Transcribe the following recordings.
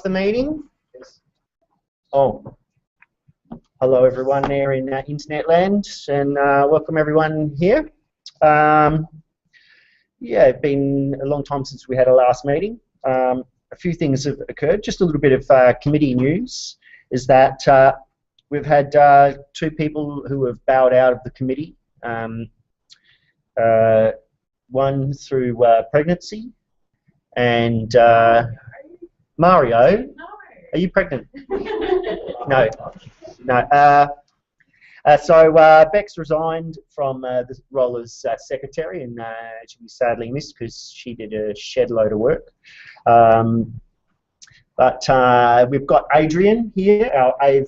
the meeting. Oh, hello everyone there in internet land, and welcome everyone here. Yeah, it's been a long time since we had our last meeting. A few things have occurred. Just a little bit of committee news is that we've had two people who have bowed out of the committee. One through pregnancy, and Mario, are you pregnant? No. So Bex resigned from the role as secretary, and she'll be sadly missed because she did a shed load of work. But we've got Adrian here, our AV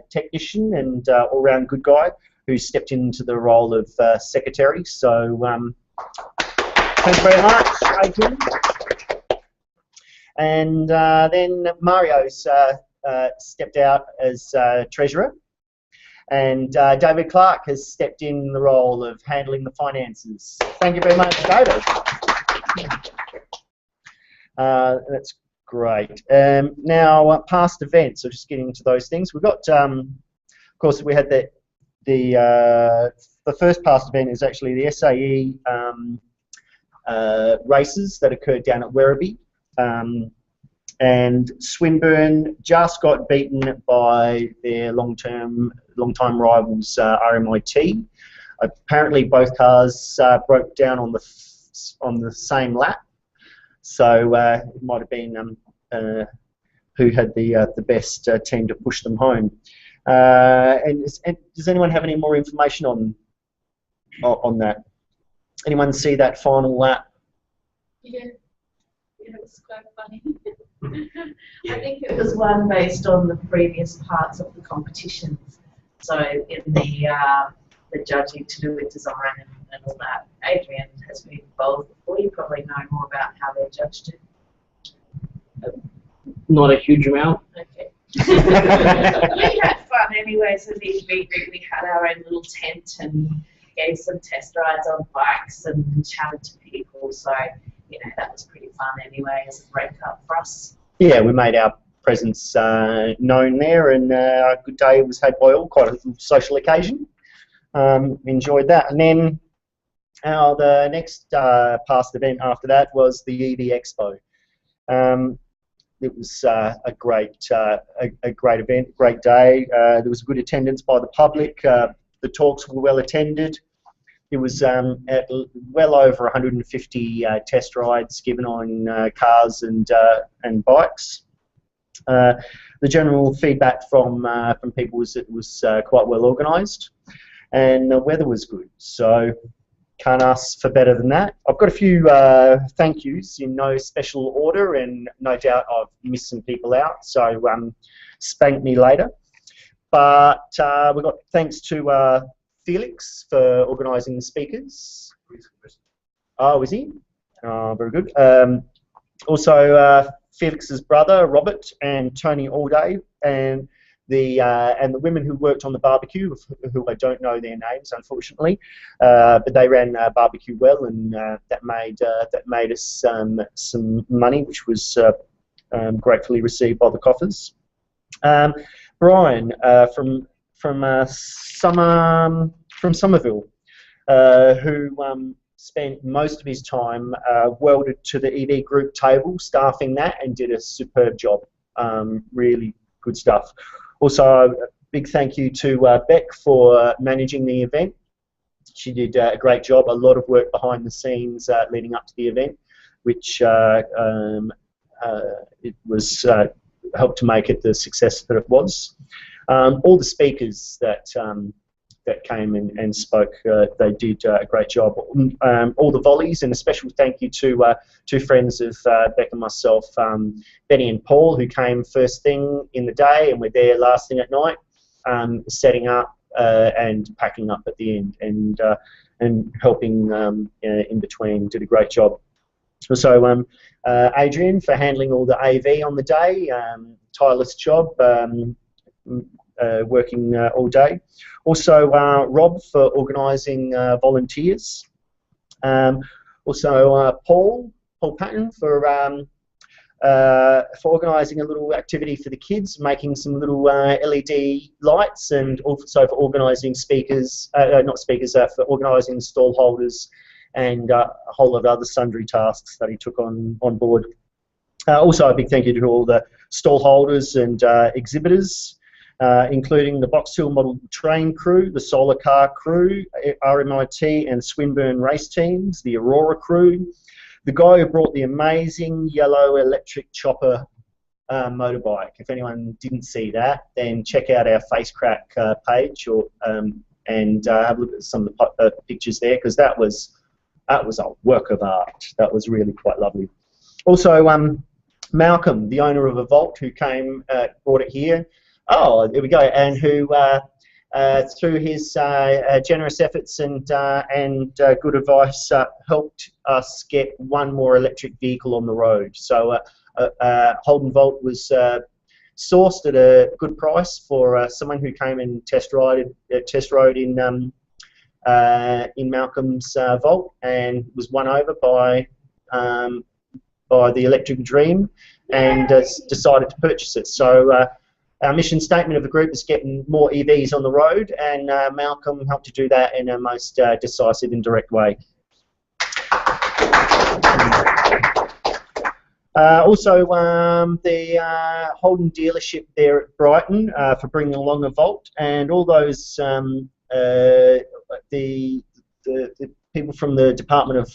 technician and all-round good guy, who stepped into the role of secretary. So thanks very much, Adrian. And then Mario's stepped out as treasurer, and David Clark has stepped in the role of handling the finances. Thank you very much, David. That's great. Now, past events. So just getting into those things. We've got, of course, we had the first past event is actually the SAE races that occurred down at Werribee. And Swinburne just got beaten by their long-time rivals RMIT. Apparently, both cars broke down on the same lap, so it might have been who had the best team to push them home. And does anyone have any more information on that? Anyone see that final lap? Yeah. It was quite funny. I think it was one based on the previous parts of the competitions. So in the judging to do with design and all that, Adrian has been involved before. You probably know more about how they judged it. Not a huge amount. Okay. We had fun anyway. So we had our own little tent and gave some test rides on bikes and chatted to people. So you know, that was pretty fun anyway as a breakup for us. Yeah, we made our presence known there, and a good day was had by all, quite a social occasion. Enjoyed that. And then the next past event after that was the EV Expo. It was a great event, great day. There was good attendance by the public. The talks were well attended. It was at well over 150 test rides given on cars and bikes. The general feedback from people was it was quite well organised, and the weather was good. So can't ask for better than that. I've got a few thank yous in no special order, and no doubt I've missed some people out. So spank me later. But we got thanks to Felix for organising the speakers. Oh, is he? Oh, very good. Also, Felix's brother Robert and Tony Allday, and the women who worked on the barbecue, who I don't know their names unfortunately, but they ran barbecue well, and that made us some money, which was gratefully received by the coffers. Brian from Somerville, who spent most of his time welded to the EV group table, staffing that, and did a superb job. Really good stuff. Also, a big thank you to Beck for managing the event. She did a great job, a lot of work behind the scenes leading up to the event, which it was helped to make it the success that it was. All the speakers that came and spoke, they did a great job. All the volleys, and a special thank you to two friends of Beck and myself, Benny and Paul, who came first thing in the day and were there last thing at night, setting up and packing up at the end, and helping in between. Did a great job. So Adrian for handling all the AV on the day, tireless job. Working all day. Also, Rob for organising volunteers. Also, Paul Patton for for organising a little activity for the kids, making some little LED lights, and also for organising speakers, for organising stall holders, and a whole lot of other sundry tasks that he took on board. Also, a big thank you to all the stall holders and exhibitors, including the Box Hill Model Train crew, the Solar Car crew, RMIT and Swinburne race teams, the Aurora crew, the guy who brought the amazing yellow electric chopper motorbike. If anyone didn't see that, then check out our Facecrack page, or and have a look at some of the pictures there, because that was a work of art. That was really quite lovely. Also, Malcolm, the owner of a vault, who came, brought it here. Oh, there we go, and who, through his generous efforts and good advice, helped us get one more electric vehicle on the road. So Holden Volt was sourced at a good price for someone who came and test rode in Malcolm's Volt, and was won over by the Electric Dream, and decided to purchase it. So our mission statement of the group is getting more EVs on the road, and Malcolm helped to do that in a most decisive and direct way. Also, the Holden dealership there at Brighton for bringing along a Volt, and all those the people from the Department of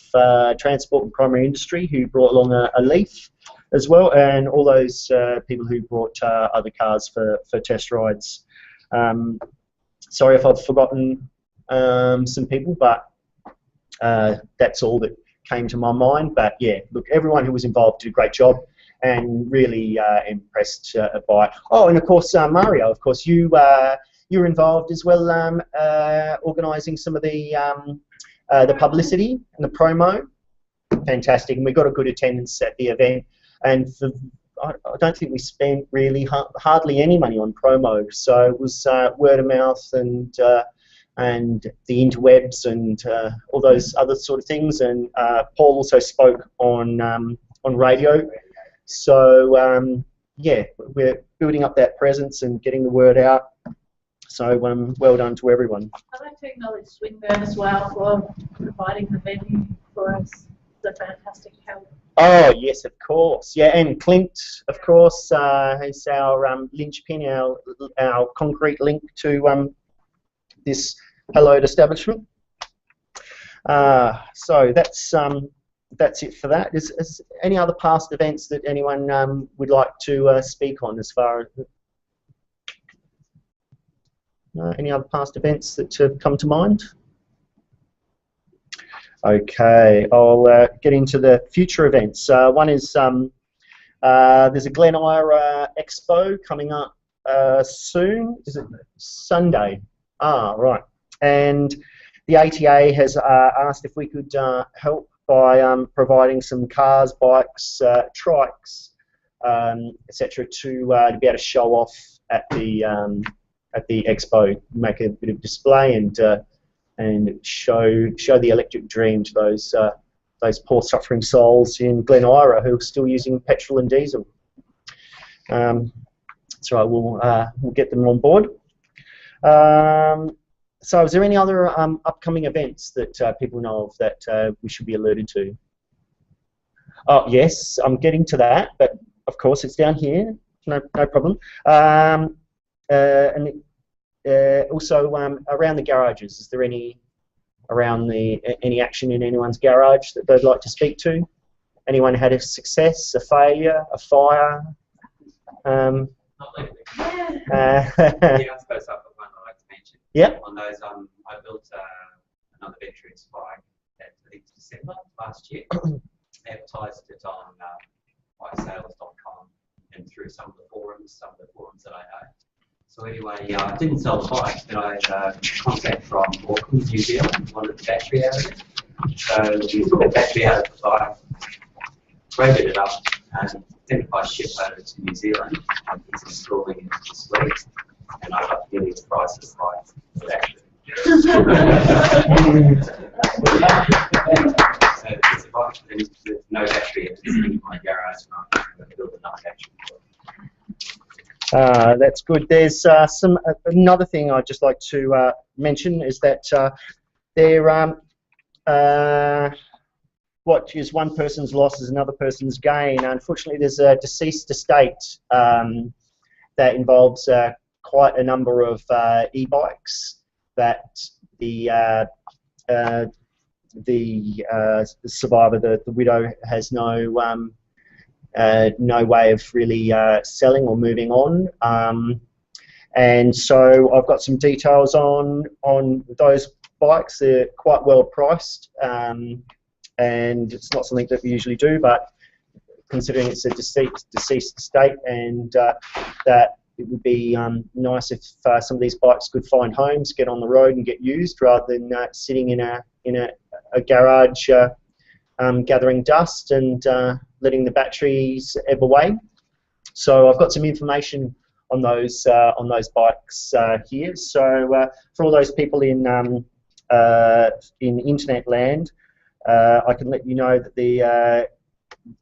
Transport and Primary Industry who brought along a Leaf as well, and all those people who brought other cars for test rides. Sorry if I've forgotten some people, but that's all that came to my mind. But yeah, look, everyone who was involved did a great job, and really impressed by it. Oh, and of course, Mario, of course, you were involved as well, organising some of the publicity and the promo. Fantastic, and we got a good attendance at the event. And I don't think we spent really hardly any money on promo. So it was word of mouth and the interwebs and all those other sort of things. And Paul also spoke on radio. So yeah, we're building up that presence and getting the word out. So well done to everyone. I'd like to acknowledge Swinburne as well for providing the venue for us. It's a fantastic help. Oh yes, of course. Yeah, and Clint, of course, is our linchpin, our concrete link to this hallowed establishment. So that's it for that. Is any other past events that anyone would like to speak on, as far as any other past events that have come to mind? Okay, I'll get into the future events. One is there's a Glen Ira Expo coming up soon. Is it Sunday? Ah, right. And the ATA has asked if we could help by providing some cars, bikes, trikes, etc., to be able to show off at the expo, make a bit of display and show the electric dream to those poor suffering souls in Glen Ira who are still using petrol and diesel. So we'll get them on board. So is there any other upcoming events that people know of that we should be alerted to? Oh yes, I'm getting to that, but of course it's down here. No problem. And also around the garages, is there any action in anyone's garage that they'd like to speak to? Anyone had a success, a failure, a fire? Not lately. Yeah, I suppose I've got one I'd like to mention. Yeah. On those, I built another Vectrix bike at, I think, December last year. Advertised it on bikesales.com and through some of the forums that I know. So anyway, I didn't sell the bike, but I had a contact from Auckland, New Zealand, wanted the battery out of it. So we took the battery out of the bike, graded it up, and sent it by ship over to New Zealand. And he's installing it this week, and I got nearly the price of the bike for the battery. So it's a bike with no battery, it's in my garage. build another action. That's good. There's another thing I'd just like to mention is that what is one person's loss is another person's gain. Unfortunately, there's a deceased estate that involves quite a number of e-bikes that the survivor, the widow, has no way of really selling or moving on. And so I've got some details on those bikes. They're quite well priced, and it's not something that we usually do, but considering it's a deceased estate, and that it would be nice if some of these bikes could find homes, get on the road and get used, rather than sitting in a garage gathering dust and letting the batteries ebb away. So I've got some information on those bikes here. So for all those people in internet land, I can let you know that the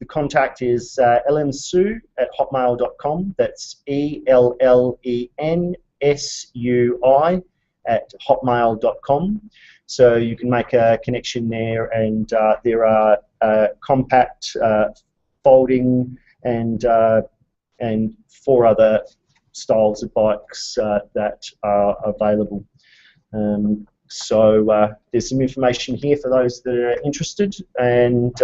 contact is ellenSui@hotmail.com. That's ELLENSUI@hotmail.com. So you can make a connection there, and there are compact, folding, and 4 other styles of bikes that are available. So there's some information here for those that are interested, and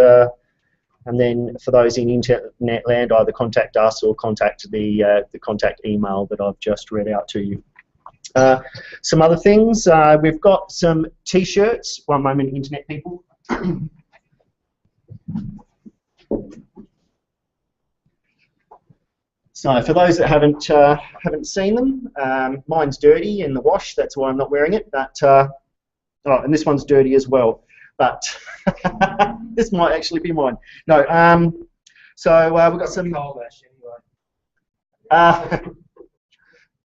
then for those in internet land, either contact us or contact the contact email that I've just read out to you. Some other things, we've got some t-shirts. One moment, internet people. So for those that haven't seen them, mine's dirty in the wash, that's why I'm not wearing it. But oh, and this one's dirty as well. But this might actually be mine. No, so we've got some.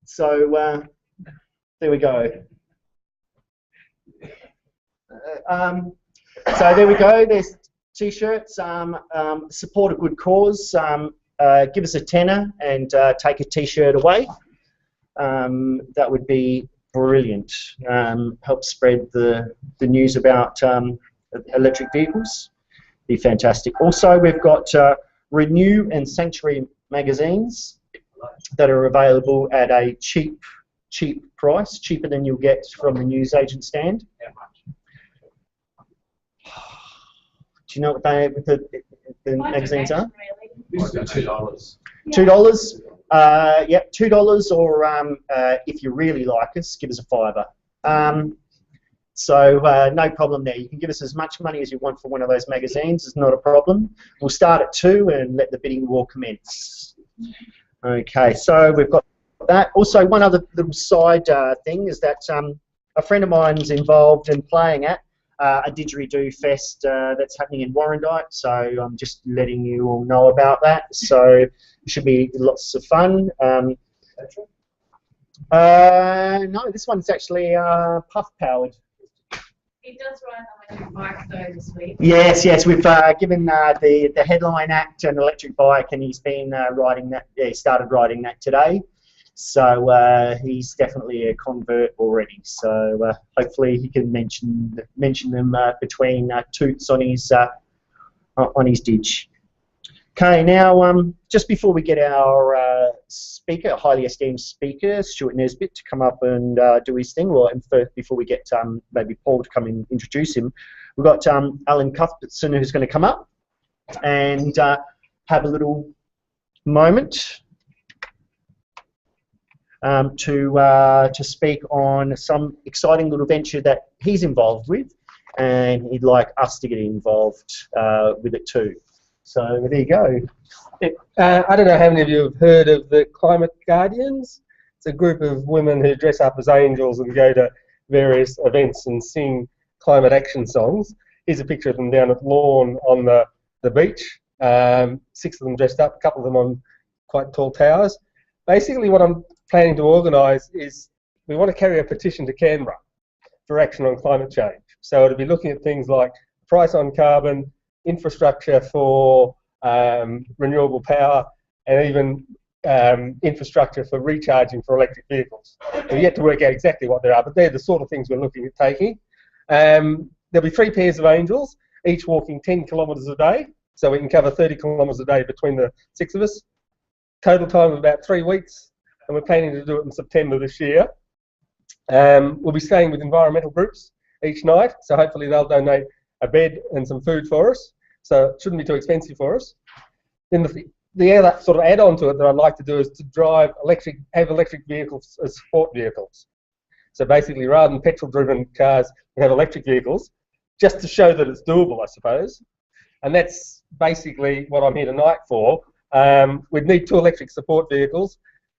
So there we go. So there we go. There's t-shirts. Support a good cause. Give us a tenner and take a t-shirt away. That would be brilliant. Help spread the news about electric vehicles. Be fantastic. Also, we've got Renew and Sanctuary magazines that are available at a cheap price, cheaper than you'll get from the newsagent stand. How much? Do you know what the magazines are? $2. $2. Yep, $2, or if you really like us, give us a $5. So no problem there. You can give us as much money as you want for one of those magazines. It's not a problem. We'll start at $2 and let the bidding war commence. Okay, so we've got that. Also, one other little side thing is that a friend of mine's involved in playing at a Didgeridoo Fest that's happening in Warrandyte, so I'm just letting you all know about that. So it should be lots of fun. No, this one's actually puff powered. He does ride an electric bike though this week. Yes, we've given the headline act an electric bike, and he's been riding that. Yeah, he started riding that today. So he's definitely a convert already. So hopefully he can mention them between toots on his didge. Okay, now just before we get our speaker, highly esteemed speaker, Stuart Nesbitt, to come up and do his thing, before we get maybe Paul to come and introduce him, we've got Alan Cuthbertson who's going to come up and have a little moment to speak on some exciting little venture that he's involved with, and he'd like us to get involved with it too. So there you go. I don't know how many of you have heard of the Climate Guardians. It's a group of women who dress up as angels and go to various events and sing climate action songs. Here's a picture of them down at Lawn on the beach. 6 of them dressed up, a couple of them on quite tall towers. Basically what I'm planning to organise is we want to carry a petition to Canberra for action on climate change. So it'll be looking at things like price on carbon, infrastructure for renewable power, and even infrastructure for recharging for electric vehicles. We've yet to work out exactly what they are, but they're the sort of things we're looking at taking. There'll be 3 pairs of angels, each walking 10 kilometres a day, so we can cover 30 kilometres a day between the 6 of us. Total time of about 3 weeks, and we're planning to do it in September this year. We'll be staying with environmental groups each night, so hopefully they'll donate a bed and some food for us, so it shouldn't be too expensive for us. Then the other sort of add-on to it that I'd like to do is to have electric vehicles as support vehicles. So basically, rather than petrol-driven cars, we have electric vehicles, just to show that it's doable, I suppose. And that's basically what I'm here tonight for. We'd need 2 electric support vehicles.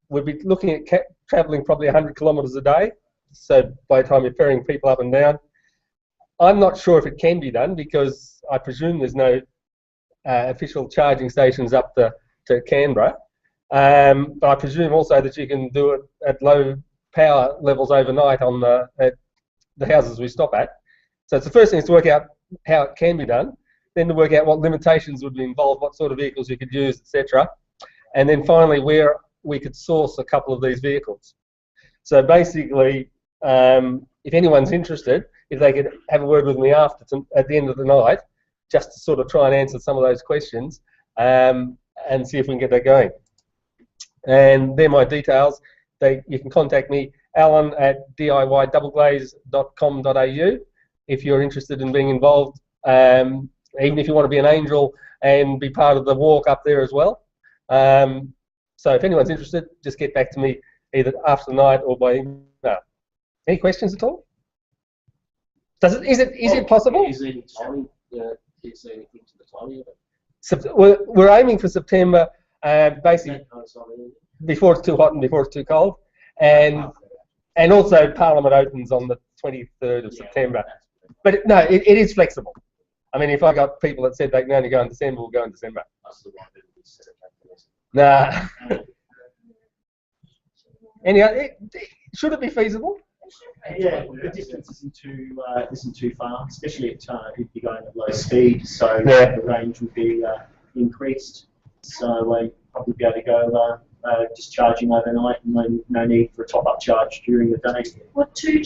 We'd be looking at travelling probably 100 kilometres a day, so by the time you're ferrying people up and down. I'm not sure if it can be done, because I presume there's no official charging stations up to Canberra. But I presume also that you can do it at low power levels overnight at the houses we stop at. So it's the first thing is to work out how it can be done, then to work out what limitations would be involved, what sort of vehicles you could use, etc. And then finally where we could source a couple of these vehicles. So basically, if anyone's interested, if they could have a word with me at the end of the night, just to sort of try and answer some of those questions, and see if we can get that going. And they're my details. You can contact me, Alan at diydoubleglaze.com.au, if you're interested in being involved, even if you want to be an angel and be part of the walk up there as well. So if anyone's interested, just get back to me either after the night or by email. Any questions at all? Is it possible? Is there any timing? Is there anything to the timing of it? We're aiming for September, basically before it's too hot and before it's too cold, and also Parliament opens on the 23rd of September. But no, it is flexible. I mean, if I got people that said they can only go in December, we'll go in December. Nah. Anyway, should it be feasible? Yeah, the distance isn't too far, especially if you're going at low speed, so the range will be increased. So we'll probably be able to go just charging overnight, and no need for a top-up charge during the day. Would two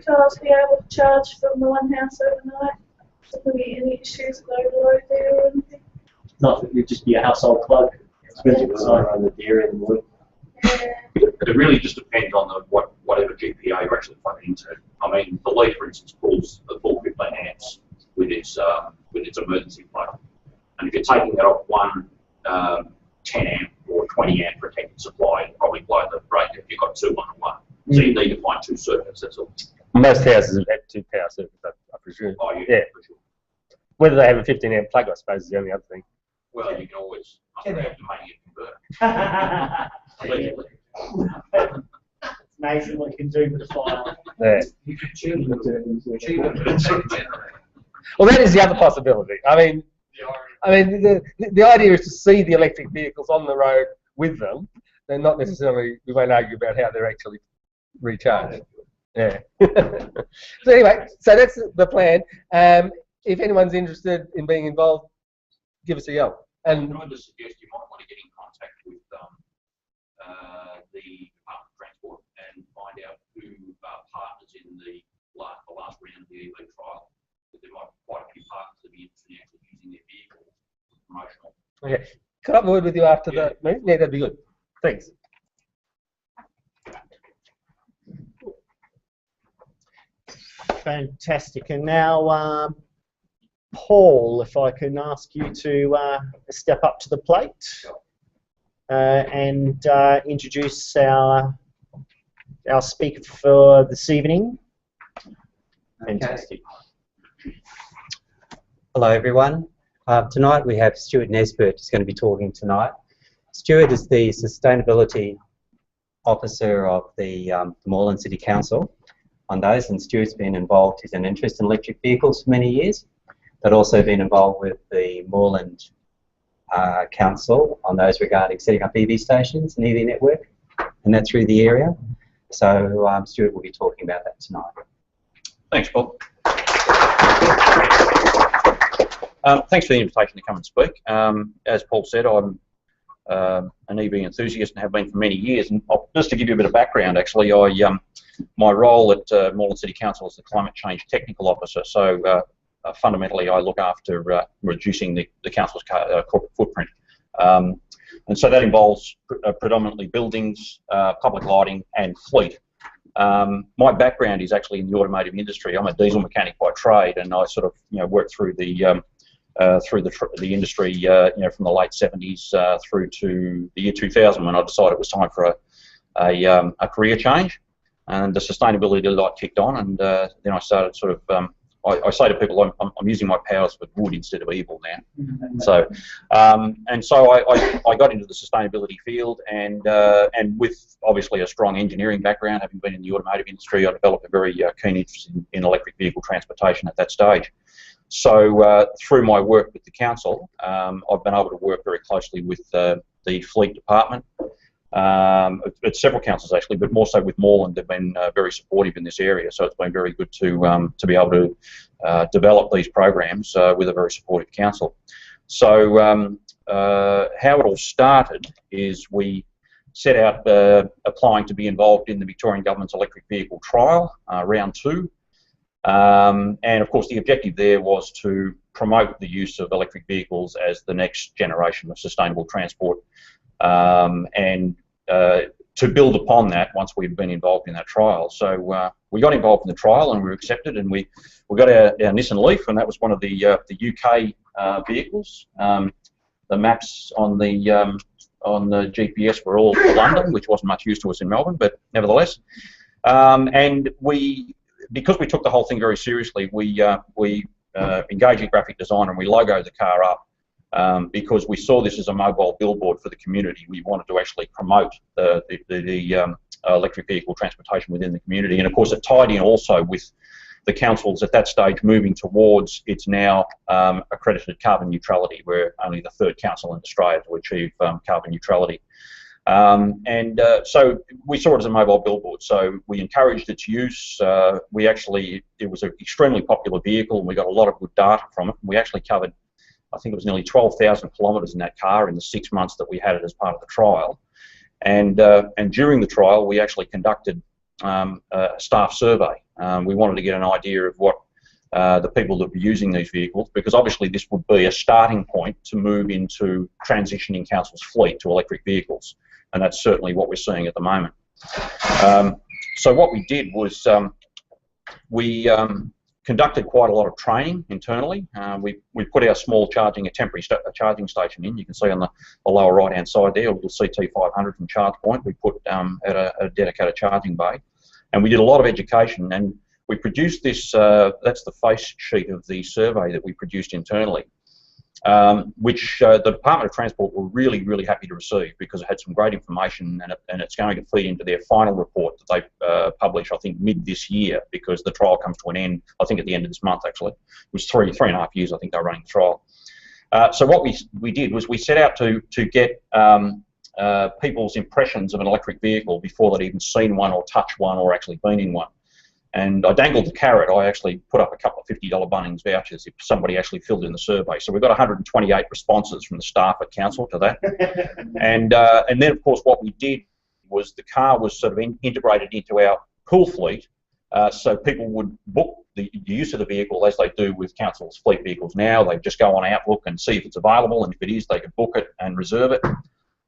cars be able to charge from the one house overnight? Would there be any issues with overload there or anything? Not that it'd just be a household plug. On the dairy and wood. It really just depends on whatever GPA you're actually plugging into. I mean, the lead, for instance, pulls the full 15 amps with its emergency plug, and if you're taking it off one 10 amp or 20 amp protected supply, it'll probably blow the break if you've got 2 on one. So you need to find 2 circuits. That's all. Most houses have 2 power circuits, I presume. Oh, yeah. For sure. Whether they have a 15 amp plug, I suppose, is the only other thing. Well, you can always upgrade to make it convert. Allegedly. It's amazing what you can do with a fire. Yeah. You could tune it to a second generator. Well, that is the other possibility. I mean, the idea is to see the electric vehicles on the road with them. They're not necessarily, we won't argue about how they're actually recharged. Yeah. So anyway, so that's the plan. If anyone's interested in being involved, give us a yell. And Can I just suggest you might want to get in contact with the Department of Transport and find out who partners in the last round of the EV trial. There might be quite a few partners that be interested in actually using their vehicles for promotional. okay, could I have a word with you after the meeting? Yeah, that'd be good. Thanks. Fantastic. And now, Paul, if I can ask you to step up to the plate and introduce our speaker for this evening. Fantastic. Hello everyone. Tonight we have Stuart Nesbitt who's going to be talking tonight. Stuart is the Sustainability Officer of the Moreland City Council on those, and Stuart's been involved, he's an interest in electric vehicles for many years, but also been involved with the Moreland Council on those regarding setting up EV stations and EV network, and that through the area. So Stuart will be talking about that tonight. Thanks, Bob. Thanks for the invitation to come and speak. As Paul said, I'm an EV enthusiast and have been for many years. And just to give you a bit of background, actually, my role at Moreland City Council is the Climate Change Technical Officer. So fundamentally, I look after reducing the council's corporate footprint. And so that involves predominantly buildings, public lighting, and fleet. My background is actually in the automotive industry. I'm a diesel mechanic by trade, and I sort of worked through the industry from the late 70s through to the year 2000 when I decided it was time for a career change, and the sustainability light kicked on, and then I started sort of I say to people I'm using my powers for good instead of evil now. So I got into the sustainability field, and with obviously a strong engineering background, having been in the automotive industry, I developed a very keen interest in electric vehicle transportation at that stage. So through my work with the council, I've been able to work very closely with the fleet department. At several councils actually, but more so with Moreland. They've been very supportive in this area, so it's been very good to be able to develop these programs with a very supportive council. So how it all started is we set out applying to be involved in the Victorian Government's electric vehicle trial, round 2. And of course the objective there was to promote the use of electric vehicles as the next generation of sustainable transport, and to build upon that once we'd been involved in that trial. So we got involved in the trial and we were accepted, and we got our Nissan Leaf, and that was one of the UK vehicles. The maps on the GPS were all London, which wasn't much use to us in Melbourne, but nevertheless. And because we took the whole thing very seriously, we engaged a graphic designer and we logoed the car up because we saw this as a mobile billboard for the community. We wanted to actually promote the electric vehicle transportation within the community, and of course it tied in also with the councils at that stage moving towards its now accredited carbon neutrality. We're only the 3rd council in Australia to achieve carbon neutrality. So we saw it as a mobile billboard, so we encouraged its use. It was an extremely popular vehicle, and we got a lot of good data from it. We actually covered, I think it was nearly 12,000 kilometres in that car in the 6 months that we had it as part of the trial. And during the trial, we actually conducted a staff survey. We wanted to get an idea of what the people that were using these vehicles, because obviously this would be a starting point to move into transitioning council's fleet to electric vehicles, and that's certainly what we're seeing at the moment. So what we did was we conducted quite a lot of training internally. We put our small a temporary charging station in. You can see on the lower right hand side there a little CT500 from Charge Point we put at a dedicated charging bay, and we did a lot of education, and we produced this, that's the face sheet of the survey that we produced internally, which the Department of Transport were really, really happy to receive because it had some great information, and it's going to feed into their final report that they publish, I think, mid this year, because the trial comes to an end, I think, at the end of this month, actually. It was three and a half years, I think, they were running the trial. So what we did was we set out to get people's impressions of an electric vehicle before they'd even seen one or touched one or actually been in one. And I dangled the carrot. I actually put up a couple of $50 Bunnings vouchers if somebody actually filled in the survey. So we got 128 responses from the staff at council to that. And then, of course, what we did was the car was sort of integrated into our pool fleet, so people would book the use of the vehicle as they do with council's fleet vehicles now. They just go on Outlook and see if it's available, and if it is, they could book it and reserve it.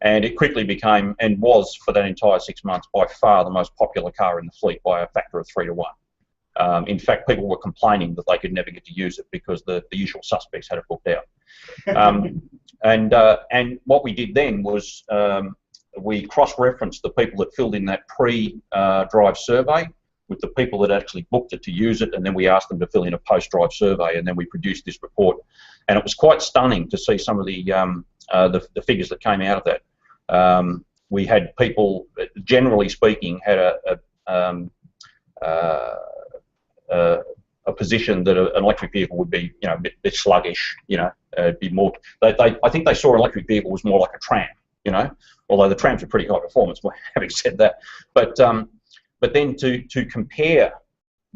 And it quickly became, and was for that entire 6 months, by far the most popular car in the fleet by a factor of 3 to 1. In fact, people were complaining that they could never get to use it because the usual suspects had it booked out. And what we did then was we cross-referenced the people that filled in that pre-drive survey with the people that actually booked it to use it, and then we asked them to fill in a post-drive survey, and then we produced this report. And it was quite stunning to see some of the figures that came out of that. We had people, generally speaking, had a position that an electric vehicle would be, a bit sluggish, be more. I think they saw an electric vehicle was more like a tram, although the trams are pretty high performance. Having said that, but then to compare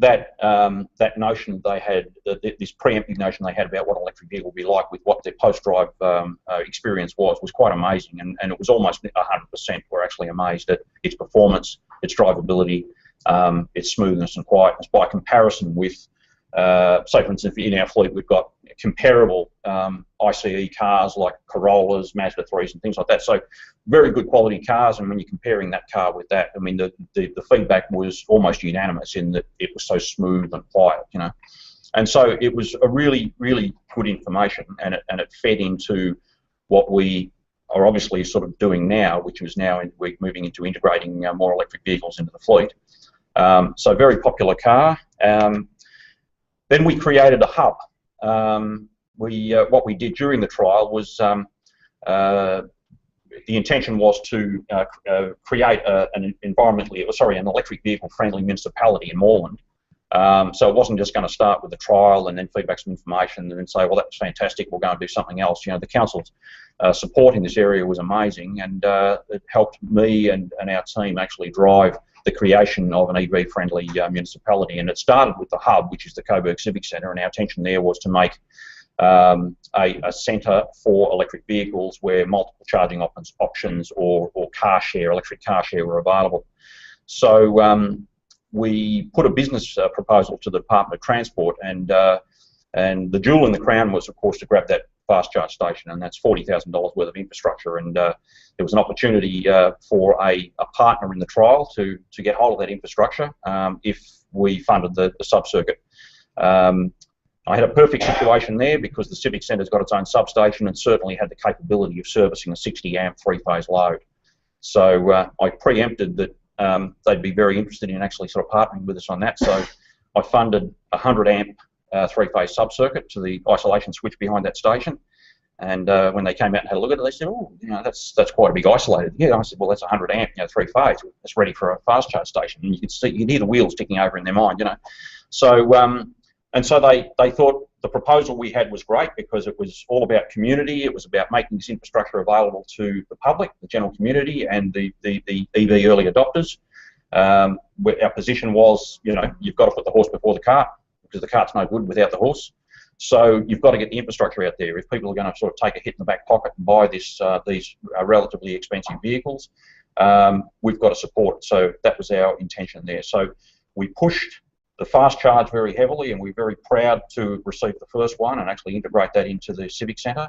that notion they had, this preemptive notion they had about what an electric vehicle would be like with what their post-drive experience was quite amazing, and it was almost 100% were actually amazed at its performance, its drivability, its smoothness and quietness by comparison with, say for instance, in our fleet we've got comparable ICE cars like Corollas, Mazda 3s and things like that, so very good quality cars, and when you're comparing that car with that, I mean the feedback was almost unanimous in that it was so smooth and quiet, you know, and so it was a really good information, and it fed into what we are obviously sort of doing now, which is now we're moving into integrating more electric vehicles into the fleet. So very popular car. Then we created a hub. What we did during the trial was the intention was to create an electric vehicle friendly municipality in Moreland. So it wasn't just going to start with the trial and then feedback some information and then say, well, that was fantastic, we'll go and do something else. You know, the council's support in this area was amazing, and it helped me and our team actually drive the creation of an EV-friendly municipality. And it started with the hub, which is the Coburg Civic Centre, and our intention there was to make a centre for electric vehicles where multiple charging options or car share, electric car share, were available. So we put a business proposal to the Department of Transport, and the jewel in the crown was, of course, to grab that fast charge station, and that's $40,000 worth of infrastructure. And there was an opportunity for a partner in the trial to get hold of that infrastructure if we funded the sub-circuit. I had a perfect situation there because the Civic Centre's got its own substation and certainly had the capability of servicing a 60 amp three-phase load. So I preempted that they'd be very interested in actually sort of partnering with us on that. So I funded a 100 amp three-phase sub-circuit to the isolation switch behind that station. And when they came out and had a look at it, they said, "Oh, you know, that's quite a big isolated." Yeah, I said, "Well, that's 100 amp, you know, three-phase. That's ready for a fast charge station." And you could see, you could hear the wheels ticking over in their mind, you know. So and so they thought the proposal we had was great because it was all about community. It was about making this infrastructure available to the public, the general community, and the EV early adopters. Our position was, you know, you've got to put the horse before the cart because the cart's no good without the horse. So you've got to get the infrastructure out there. If people are going to sort of take a hit in the back pocket and buy these relatively expensive vehicles, we've got to support it. So that was our intention there. So we pushed the fast charge very heavily, and we're very proud to receive the first one and actually integrate that into the Civic Centre.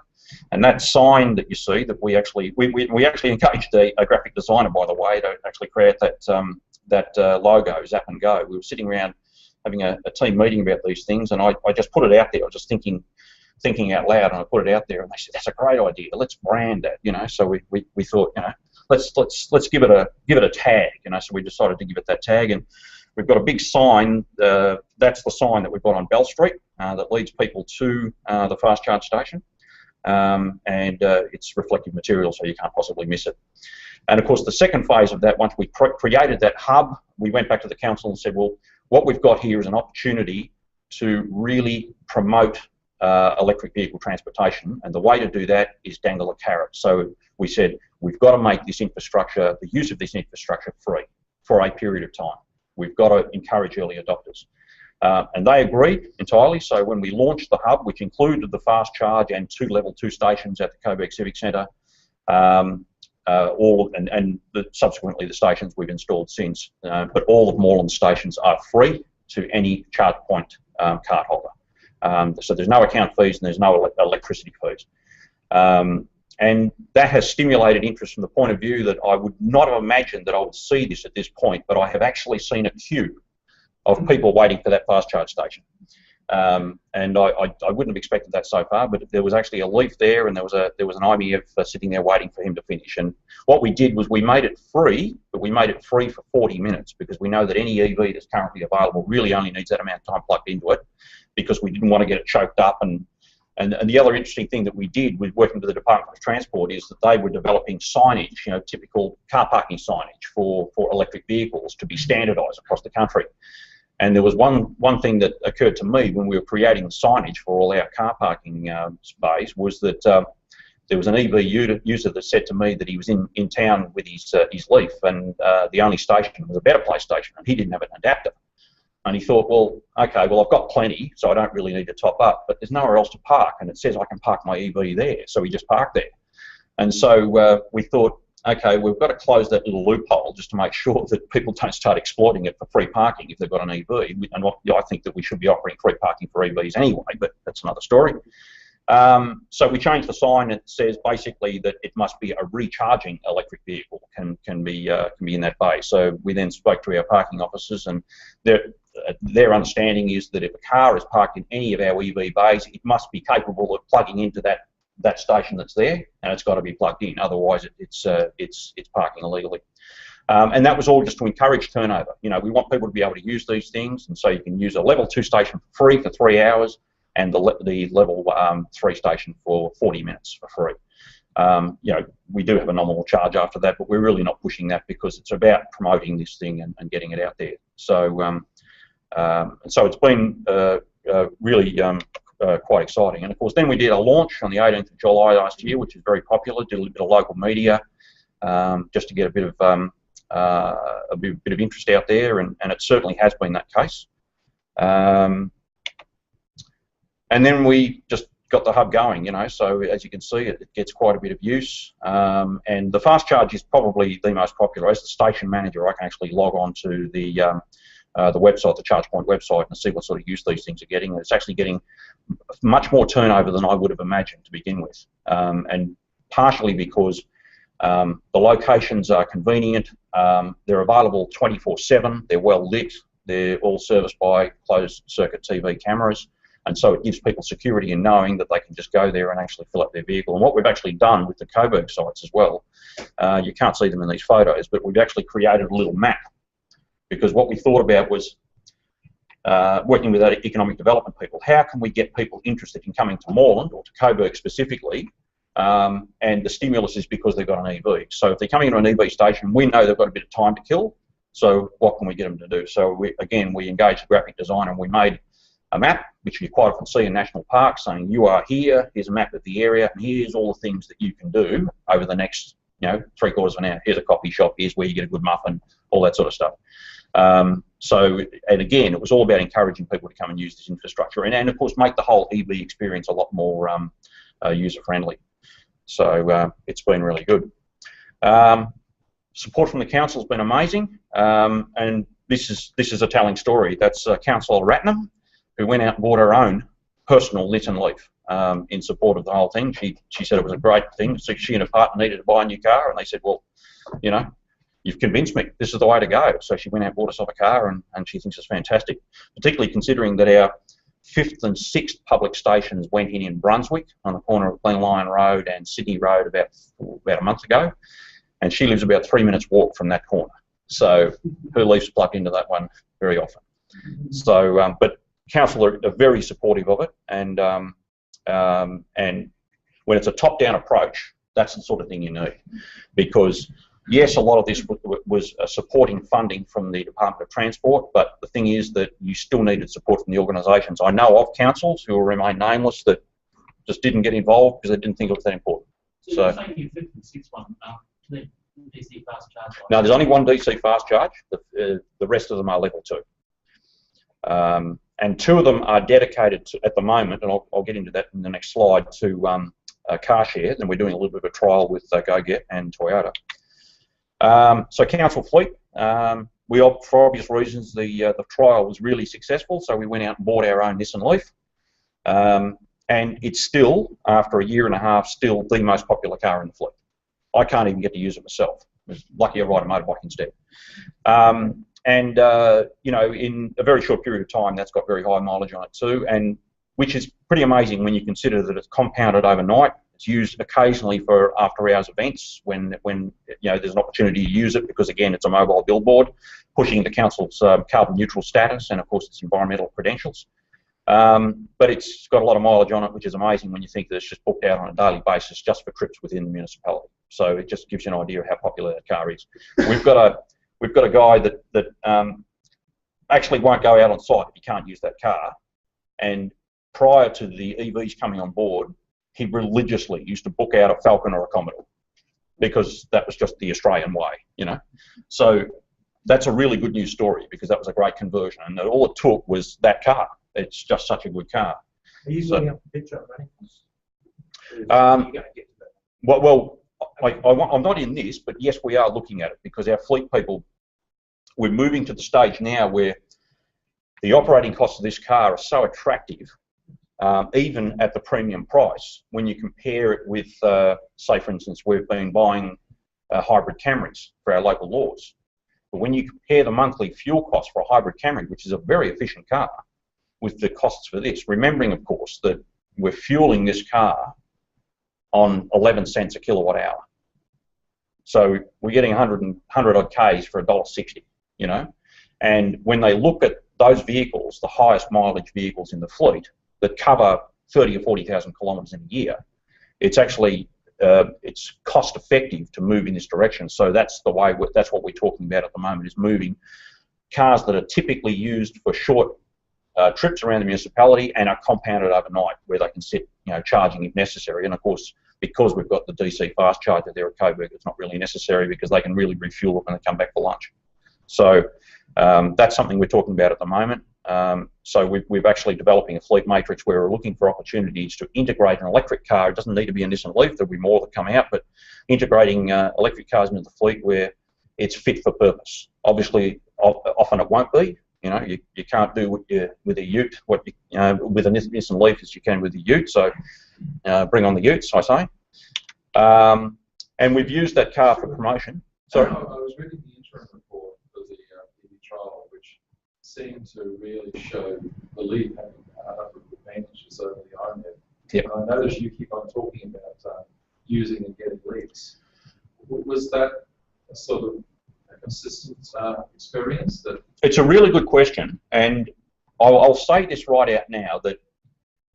And that sign that you see, that we actually engaged a graphic designer, by the way, to actually create that logo, Zap and Go. We were sitting around having a team meeting about these things, and I just put it out there. I was just thinking out loud, and I put it out there, and they said, "That's a great idea. Let's brand that." You know, so we thought, you know, let's give it a tag. You know, so we decided to give it that tag, and we've got a big sign. That's the sign that we've got on Bell Street that leads people to the fast charge station, and it's reflective material, so you can't possibly miss it. And of course, the second phase of that, once we created that hub, we went back to the council and said, well, what we've got here is an opportunity to really promote electric vehicle transportation, and the way to do that is dangle a carrot. So we said, we've got to make this infrastructure, the use of this infrastructure, free for a period of time. We've got to encourage early adopters. And they agreed entirely. So when we launched the hub, which included the fast charge and 2 level 2 stations at the Coburg Civic Centre, subsequently the stations we've installed since, but all of Moreland's stations are free to any charge point card holder. So there's no account fees and there's no electricity fees. And that has stimulated interest from the point of view that I would not have imagined that I would see this at this point, but I have actually seen a queue of people waiting for that fast charge station. And I wouldn't have expected that so far, but there was actually a leaf there, and there was an IMEF sitting there waiting for him to finish. And what we did was we made it free, but we made it free for 40 minutes because we know that any EV that's currently available really only needs that amount of time plugged into it, because we didn't want to get it choked up. And the other interesting thing that we did with working with the Department of Transport is that they were developing signage, you know, typical car parking signage for electric vehicles to be standardised across the country. And there was one thing that occurred to me when we were creating the signage for all our car parking bays, was that there was an EV user that said to me that he was in town with his Leaf, and the only station was a Better Place station, and he didn't have an adapter. And he thought, well, okay, well, I've got plenty, so I don't really need to top up, but there's nowhere else to park, and it says I can park my EV there, so we just parked there. And so we thought, okay, we've got to close that little loophole just to make sure that people don't start exploiting it for free parking if they've got an EV. And I think that we should be offering free parking for EVs anyway, but that's another story. So we changed the sign. It says basically that it must be a recharging electric vehicle can be in that bay. So we then spoke to our parking officers, and their understanding is that if a car is parked in any of our EV bays, it must be capable of plugging into that station that's there, and it's got to be plugged in. Otherwise, it's parking illegally. And that was all just to encourage turnover. You know, we want people to be able to use these things, and so you can use a level 2 station for free for 3 hours, and the level 3 station for 40 minutes for free. You know, we do have a nominal charge after that, but we're really not pushing that because it's about promoting this thing and getting it out there. So, so it's been really quite exciting. And of course, then we did a launch on the 18th of July last year, which is very popular. Did a little bit of local media just to get a bit of interest out there, and it certainly has been that case. And then we just got the hub going, you know, so as you can see, it gets quite a bit of use. And the fast charge is probably the most popular. As the station manager, I can actually log on to the website, the ChargePoint website, and see what sort of use these things are getting. It's actually getting much more turnover than I would have imagined to begin with, and partially because the locations are convenient. They're available 24/7. They're well lit. They're all serviced by closed circuit TV cameras. And so it gives people security in knowing that they can just go there and actually fill up their vehicle. And what we've actually done with the Coburg sites as well, you can't see them in these photos, but we've actually created a little map, because what we thought about was working with economic development people. How can we get people interested in coming to Moreland, or to Coburg specifically? And the stimulus is because they've got an EV. So if they're coming into an EV station, we know they've got a bit of time to kill. So what can we get them to do? So we engaged a graphic designer, and we made a map, which you quite often see in national parks, saying you are here, here's a map of the area, and here's all the things that you can do over the next, 3/4 of an hour. Here's a coffee shop, here's where you get a good muffin, all that sort of stuff. And again, it was all about encouraging people to come and use this infrastructure, and of course make the whole EV experience a lot more user-friendly. So it's been really good. Support from the council has been amazing, and this is a telling story. That's Councillor Ratnam, who went out and bought her own personal Lytton Leaf in support of the whole thing. She said it was a great thing. So she and her partner needed to buy a new car, and they said, well, you've convinced me. This is the way to go. So she went out and bought herself a car, and she thinks it's fantastic, particularly considering that our 5th and 6th public stations went in Brunswick on the corner of Glen Lyon Road and Sydney Road about a month ago, and she lives about 3 minutes walk from that corner. So her leaf's plugged into that one very often. So, but council are very supportive of it, and when it's a top-down approach, that's the sort of thing you need, because yes, a lot of this was supporting funding from the Department of Transport, but the thing is that you still needed support from the organisations. I know of councils who will remain nameless that just didn't get involved because they didn't think it was that important. So you're saying your 5th and 6th one, the DC fast charge? No, there's only one DC fast charge. The rest of them are level 2. And 2 of them are dedicated to, at the moment, and I'll get into that in the next slide, to car share, and we're doing a little bit of a trial with GoGet and Toyota. So council fleet, for obvious reasons, the trial was really successful, so we went out and bought our own Nissan Leaf, and it's still, after a year and a half, still the most popular car in the fleet. I can't even get to use it myself. I was lucky I ride a motorbike instead. In a very short period of time, that's got very high mileage on it too, and which is pretty amazing when you consider that it's compounded overnight. It's used occasionally for after-hours events when there's an opportunity to use it, because again, it's a mobile billboard pushing the council's carbon neutral status and of course its environmental credentials. But it's got a lot of mileage on it, which is amazing when you think that it's just booked out on a daily basis just for trips within the municipality. So it just gives you an idea of how popular that car is. We've got a guy that actually won't go out on site if he can't use that car, and prior to the EVs coming on board, he religiously used to book out a Falcon or a Commodore, because that was just the Australian way, So that's a really good news story because that was a great conversion, and all it took was that car. It's just such a good car. Are you putting up a picture of running? Well, I'm not in this, but yes, we are looking at it because our fleet people, we're moving to the stage now where the operating costs of this car are so attractive, even at the premium price, when you compare it with, say, for instance, we've been buying hybrid Camrys for our local laws. But when you compare the monthly fuel cost for a hybrid Camry, which is a very efficient car, with the costs for this, remembering, of course, that we're fueling this car on 11 cents a kilowatt hour. So we're getting 100 odd Ks for $1.60, you know? And when they look at those vehicles, the highest mileage vehicles in the fleet that cover 30 or 40,000 kilometres in a year, it's actually it's cost effective to move in this direction. So that's the way, that's what we're talking about at the moment, is moving cars that are typically used for short trips around the municipality and are compounded overnight where they can sit, you know, charging if necessary. And of course, because we've got the DC fast charger there at Coburg, it's not really necessary because they can really refuel it when they come back for lunch. So that's something we're talking about at the moment. So we're actually developing a fleet matrix where we're looking for opportunities to integrate an electric car. It doesn't need to be a Nissan Leaf, there'll be more that come out, but integrating electric cars into the fleet where it's fit for purpose. Obviously, often it won't be. You know, you can't do with a Ute what you with a Nissan Leaf as you can with a Ute. So bring on the Utes, I say. And we've used that car for promotion. Sorry. I was reading the interim report for the EV trial, which seemed to really show the Leaf having a number of advantages over the iMEV. Yep. And I noticed you keep on talking about using and getting leaks. Was that a sort of a consistent experience? That it's a really good question, and I'll say this right out now that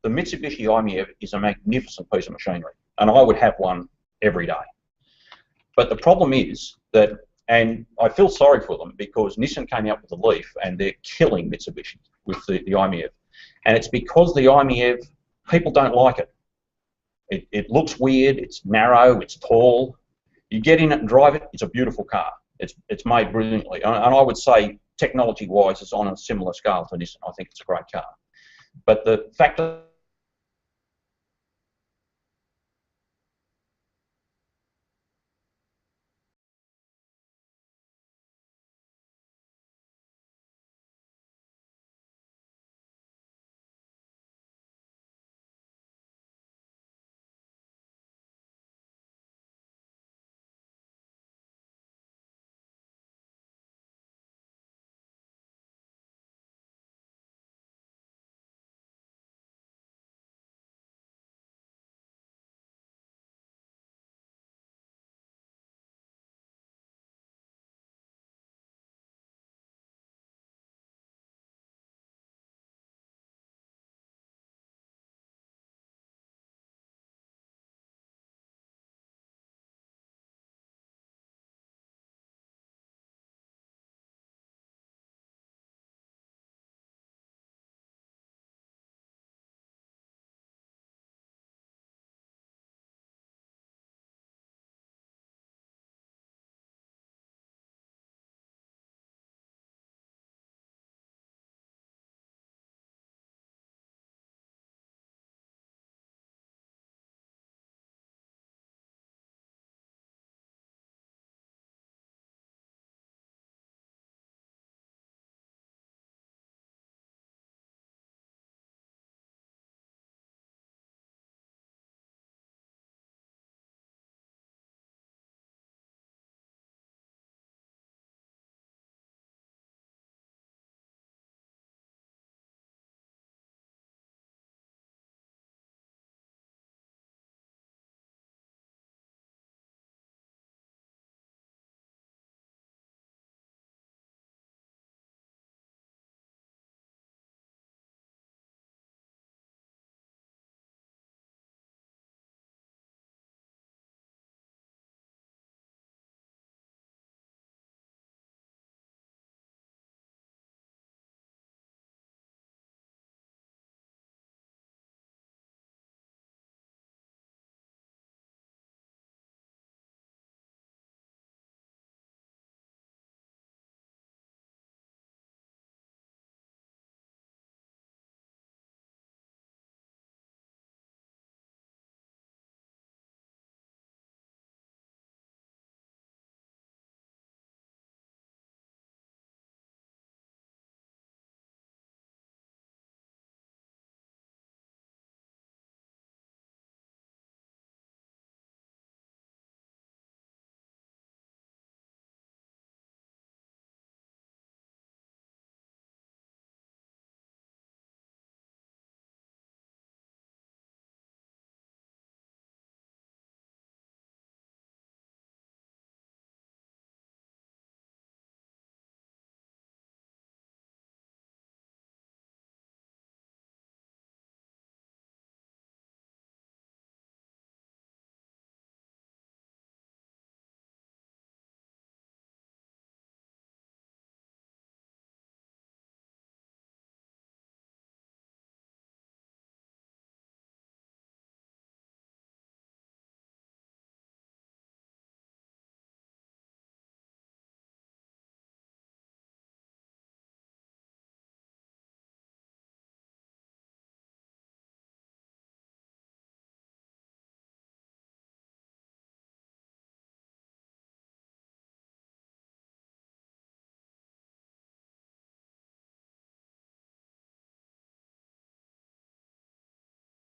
the Mitsubishi iMEV is a magnificent piece of machinery, and I would have one every day. But the problem is that, and I feel sorry for them because Nissan came out with the Leaf and they're killing Mitsubishi with the iMEV. And it's because the iMEV, people don't like it. It looks weird, it's narrow, it's tall. You get in it and drive it, it's a beautiful car. It's made brilliantly. And I would say technology-wise it's on a similar scale to Nissan. I think it's a great car. But the fact that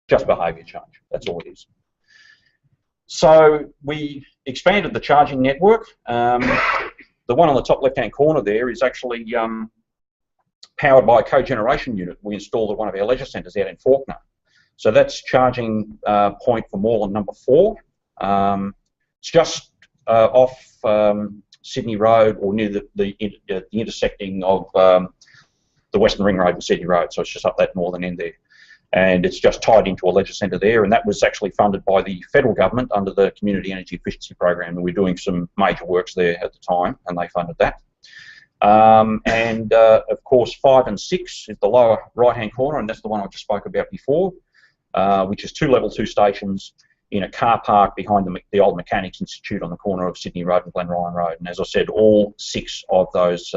just behaviour change. That's all it is. So we expanded the charging network. The one on the top left-hand corner there is actually powered by a cogeneration unit we installed at one of our leisure centres out in Fawkner. So that's charging point for Moreland number 4. It's just off Sydney Road, or near the intersecting of the Western Ring Road and Sydney Road. So it's just up that northern end there. And it's just tied into a leisure centre there, and that was actually funded by the federal government under the Community Energy Efficiency Program, and we're doing some major works there at the time, and they funded that. Of course, 5 and 6 is the lower right-hand corner, and that's the one I just spoke about before, which is 2 level 2 stations in a car park behind the old Mechanics Institute on the corner of Sydney Road and Glenryan Road. And as I said, all 6 of those,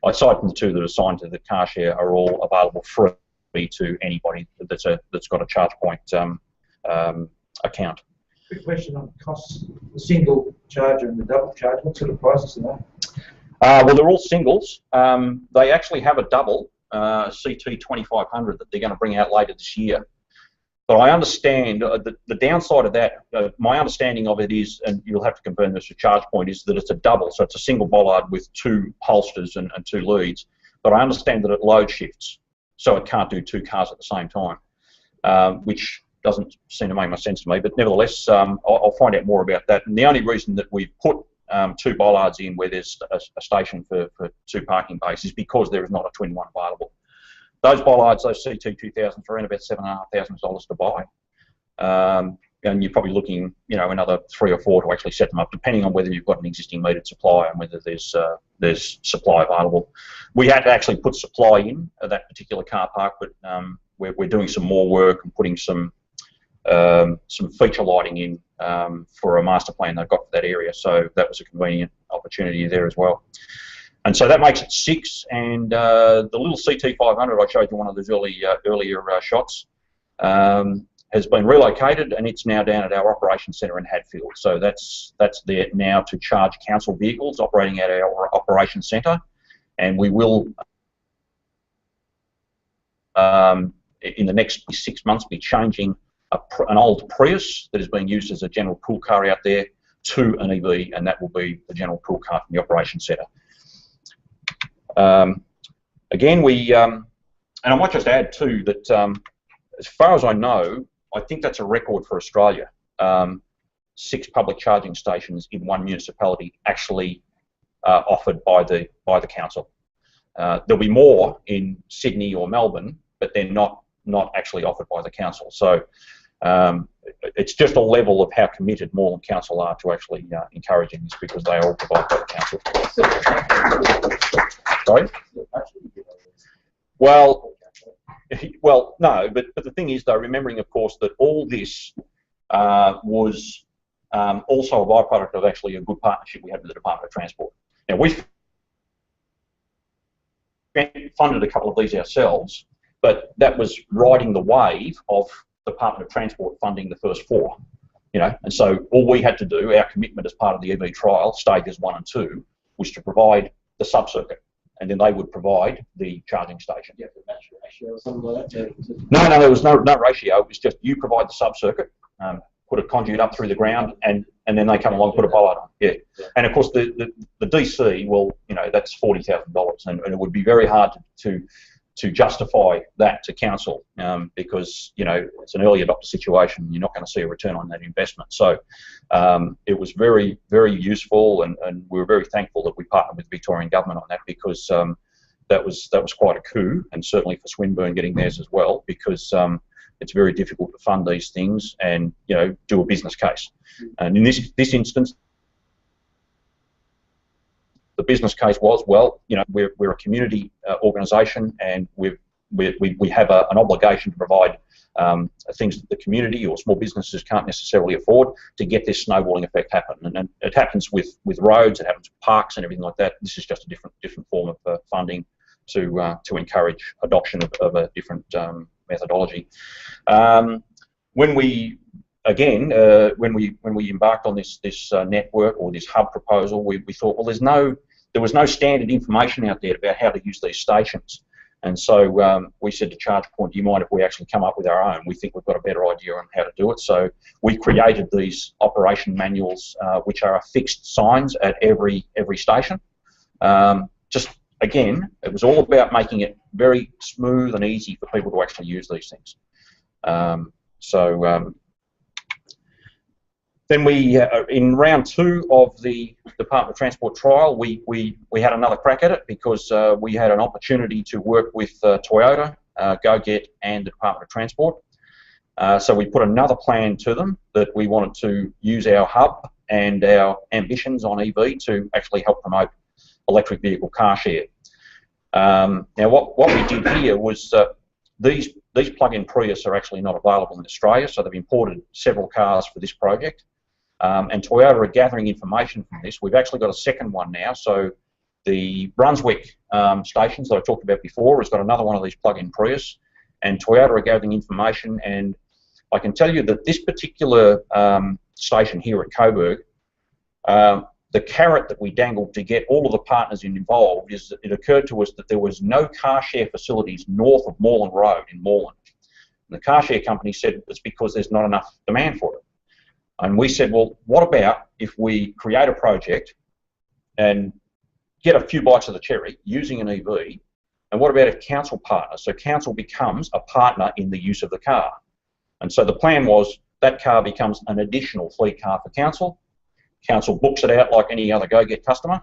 aside from the 2 that are assigned to the car share, are all available free to anybody that's got a charge point account. Quick question on costs. The single charger and the double charger, what sort of prices are they? Well, they're all singles. They actually have a double CT 2500 that they're going to bring out later this year. But I understand the downside of that, my understanding of it is, and you'll have to confirm this with ChargePoint, is that it's a double. So it's a single bollard with 2 holsters and 2 leads. But I understand that it load shifts, so it can't do 2 cars at the same time, which doesn't seem to make much sense to me. But nevertheless, I'll find out more about that. And the only reason that we've put 2 bollards in where there's a station for 2 parking bays is because there is not a twin one available. Those bollards, those CT 2000s, are around about $7,500 to buy. And you're probably looking, another 3 or 4 to actually set them up, depending on whether you've got an existing metered supply and whether there's supply available. We had to actually put supply in at that particular car park, but we're doing some more work and putting some feature lighting in for a master plan they've got for that area. So that was a convenient opportunity there as well. And so that makes it 6. And the little CT 500 I showed you one of those earlier shots. Has been relocated, and it's now down at our operations centre in Hadfield. So that's there now to charge council vehicles operating at our operations centre, and we will in the next 6 months be changing an old Prius that is being used as a general pool car out there to an EV, and that will be the general pool car from the operations centre. Again, and I might just add too that as far as I know, I think that's a record for Australia. 6 public charging stations in one municipality actually offered by the council. There'll be more in Sydney or Melbourne, but they're not actually offered by the council. So it's just a level of how committed Moreland Council are to actually encouraging this, because they are all provided by the council. Sorry? Well, no, but the thing is, though, remembering, of course, that all this was also a byproduct of actually a good partnership we had with the Department of Transport. Now, we've funded a couple of these ourselves, but that was riding the wave of the Department of Transport funding the first 4, and so all we had to do, our commitment as part of the EV trial, stages 1 and 2, was to provide the sub-circuit, and then they would provide the charging station. Yeah, the match ratio or something like that. No, there was no ratio. It was just you provide the sub-circuit, put a conduit up through the ground, and then they come along and put a bollard on. Yeah. And of course the DC, well, that's $40,000, and it would be very hard to justify that to council, because it's an early adopter situation. You're not going to see a return on that investment. So it was very, very useful, and we were very thankful that we partnered with the Victorian government on that, because that was quite a coup, and certainly for Swinburne getting theirs as well, because it's very difficult to fund these things and do a business case. And in this instance, the business case was, well, we're a community organisation, and we have an obligation to provide things that the community or small businesses can't necessarily afford to get this snowballing effect happen. And it happens with roads, it happens with parks and everything like that. This is just a different form of funding to encourage adoption of a different methodology. When we embarked on this network or this hub proposal, we thought, well, there was no standard information out there about how to use these stations. And so we said to ChargePoint, do you mind if we actually come up with our own? We think we've got a better idea on how to do it. So we created these operation manuals, which are affixed signs at every station. Just, again, it was all about making it very smooth and easy for people to actually use these things. Then we, in round 2 of the Department of Transport trial, we had another crack at it because we had an opportunity to work with Toyota, GoGet and the Department of Transport. So we put another plan to them that we wanted to use our hub and our ambitions on EV to actually help promote electric vehicle car share. Now what we did here was these plug-in Prius are actually not available in Australia, so they've imported several cars for this project. And Toyota are gathering information from this. We've actually got a second one now. So the Brunswick stations that I talked about before has got another one of these plug-in Prius, and Toyota are gathering information. And I can tell you that this particular station here at Coburg, the carrot that we dangled to get all of the partners involved is that it occurred to us that there was no car share facilities north of Moreland Road in Moreland. And the car share company said it's because there's not enough demand for it. And we said, well, what about if we create a project and get a few bites of the cherry using an EV, and what about if council partners? So council becomes a partner in the use of the car. And so the plan was that car becomes an additional fleet car for council. Council books it out like any other GoGet customer,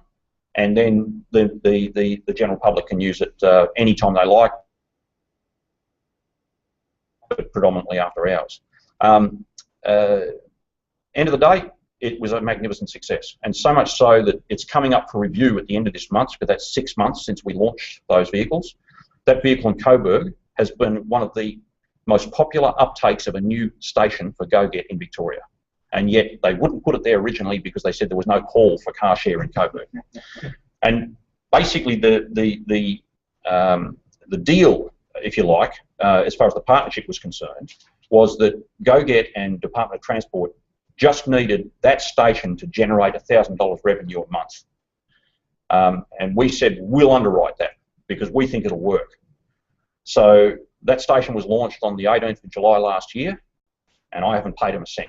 and then the general public can use it anytime they like, but predominantly after hours. End of the day, it was a magnificent success, and so much so that it's coming up for review at the end of this month, because that's 6 months since we launched those vehicles. That vehicle in Coburg has been one of the most popular uptakes of a new station for GoGet in Victoria, and yet they wouldn't put it there originally because they said there was no call for car share in Coburg. And basically the deal, if you like, as far as the partnership was concerned, was that GoGet and Department of Transport just needed that station to generate $1,000 revenue a month. And we said, we'll underwrite that because we think it'll work. So that station was launched on the 18th of July last year, and I haven't paid them a cent.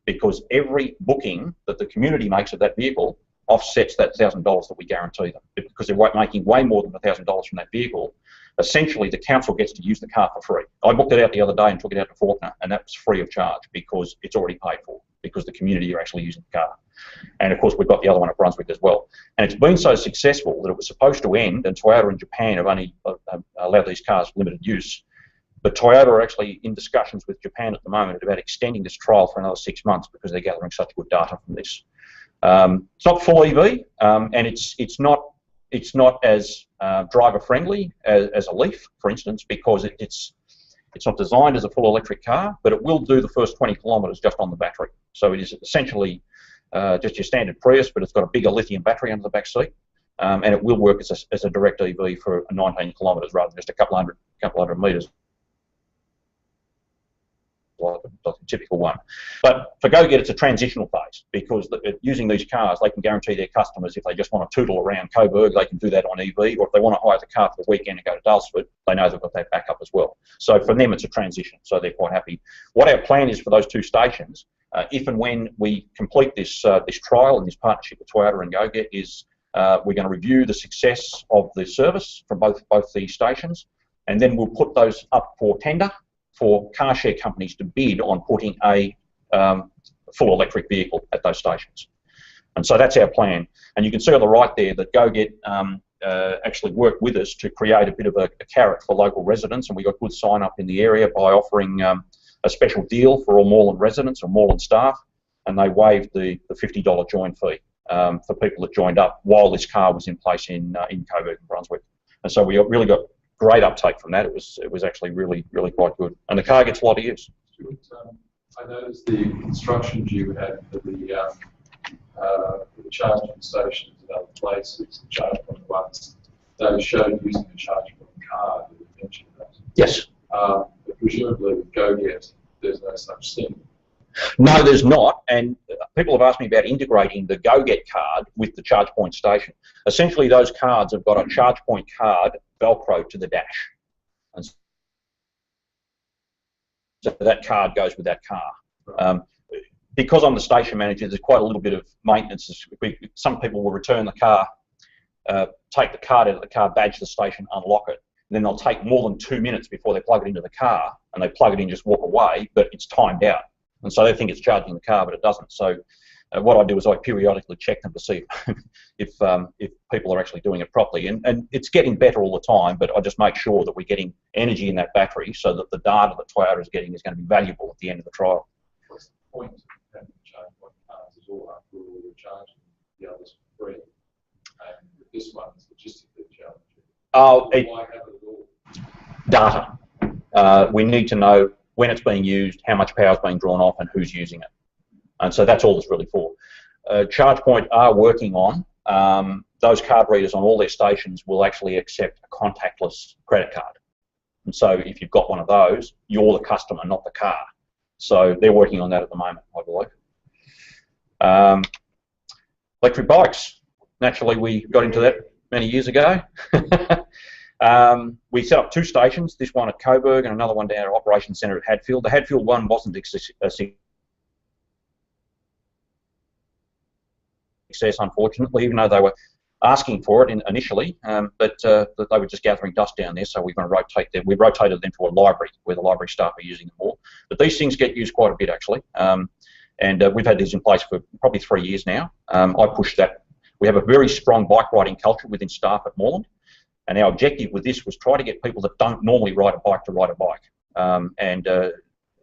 Because every booking that the community makes of that vehicle offsets that $1,000 that we guarantee them. Because they're making way more than $1,000 from that vehicle, essentially the council gets to use the car for free. I booked it out the other day and took it out to Faulkner, and that was free of charge because it's already paid for, because the community are actually using the car. And of course we've got the other one at Brunswick as well. And it's been so successful that it was supposed to end, and Toyota and Japan have only allowed these cars limited use. But Toyota are actually in discussions with Japan at the moment about extending this trial for another 6 months because they're gathering such good data from this. It's not full EV, and it's not as driver friendly as a Leaf, for instance, because it's not designed as a full electric car, but it will do the first 20 kilometres just on the battery. So it is essentially just your standard Prius, but it's got a bigger lithium battery under the back seat, and it will work as a direct EV for 19 kilometres rather than just a couple hundred metres. Like the typical one. But for GoGet, it's a transitional phase because using these cars, they can guarantee their customers if they just want to tootle around Coburg, they can do that on EV, or if they want to hire the car for the weekend and go to Dalesford, they know they've got that backup as well. So for them, it's a transition, so they're quite happy. What our plan is for those 2 stations, if and when we complete this trial and this partnership with Toyota and GoGet, is we're going to review the success of the service from both these stations, and then we'll put those up for tender for car share companies to bid on putting a full electric vehicle at those stations. And so that's our plan. And you can see on the right there that GoGet actually worked with us to create a bit of a carrot for local residents, and we got good sign up in the area by offering a special deal for all Moreland residents or Moreland staff, and they waived the $50 join fee for people that joined up while this car was in place in Coburg and Brunswick. And so we really got great uptake from that. It was actually really quite good, and the car gets a lot of use. I noticed the instructions you had for the charging stations at other places, charge point ones. They showed using a charge point card. You mentioned that. Yes. But presumably with GoGet, there's no such thing. No, there's not, and people have asked me about integrating the GoGet card with the charge point station. Essentially, those cards have got a charge point card Velcro to the dash, and so that card goes with that car. Because I'm the station manager, there's quite a little bit of maintenance. Some people will return the car, take the card out of the car, badge the station, unlock it, and then they'll take more than 2 minutes before they plug it into the car, and they plug it in, just walk away, but it's timed out. And so they think it's charging the car, but it doesn't. So what I do is I periodically check them to see if people are actually doing it properly. And it's getting better all the time, but I just make sure that we're getting energy in that battery so that the data that Toyota is getting is going to be valuable at the end of the trial. What's the point of having to change what cars is all up for all the charging, the others for free? And this one is logistically challenging. Why have it at all? Data. We need to know when it's being used, how much power is being drawn off, and who's using it. And so that's all it's really for. ChargePoint are working on, those card readers on all their stations will actually accept a contactless credit card. And so if you've got one of those, you're the customer, not the car. So they're working on that at the moment, I believe. Electric bikes. Naturally, we got into that many years ago. We set up 2 stations, this one at Coburg and another one down at our operations centre at Hadfield. The Hadfield one wasn't a success, unfortunately, even though they were asking for it initially, but they were just gathering dust down there, so we're going to rotate them. We rotated them to a library where the library staff are using them more. But these things get used quite a bit, actually, and we've had these in place for probably 3 years now. I push that. We have a very strong bike riding culture within staff at Moreland. And our objective with this was try to get people that don't normally ride a bike to ride a bike.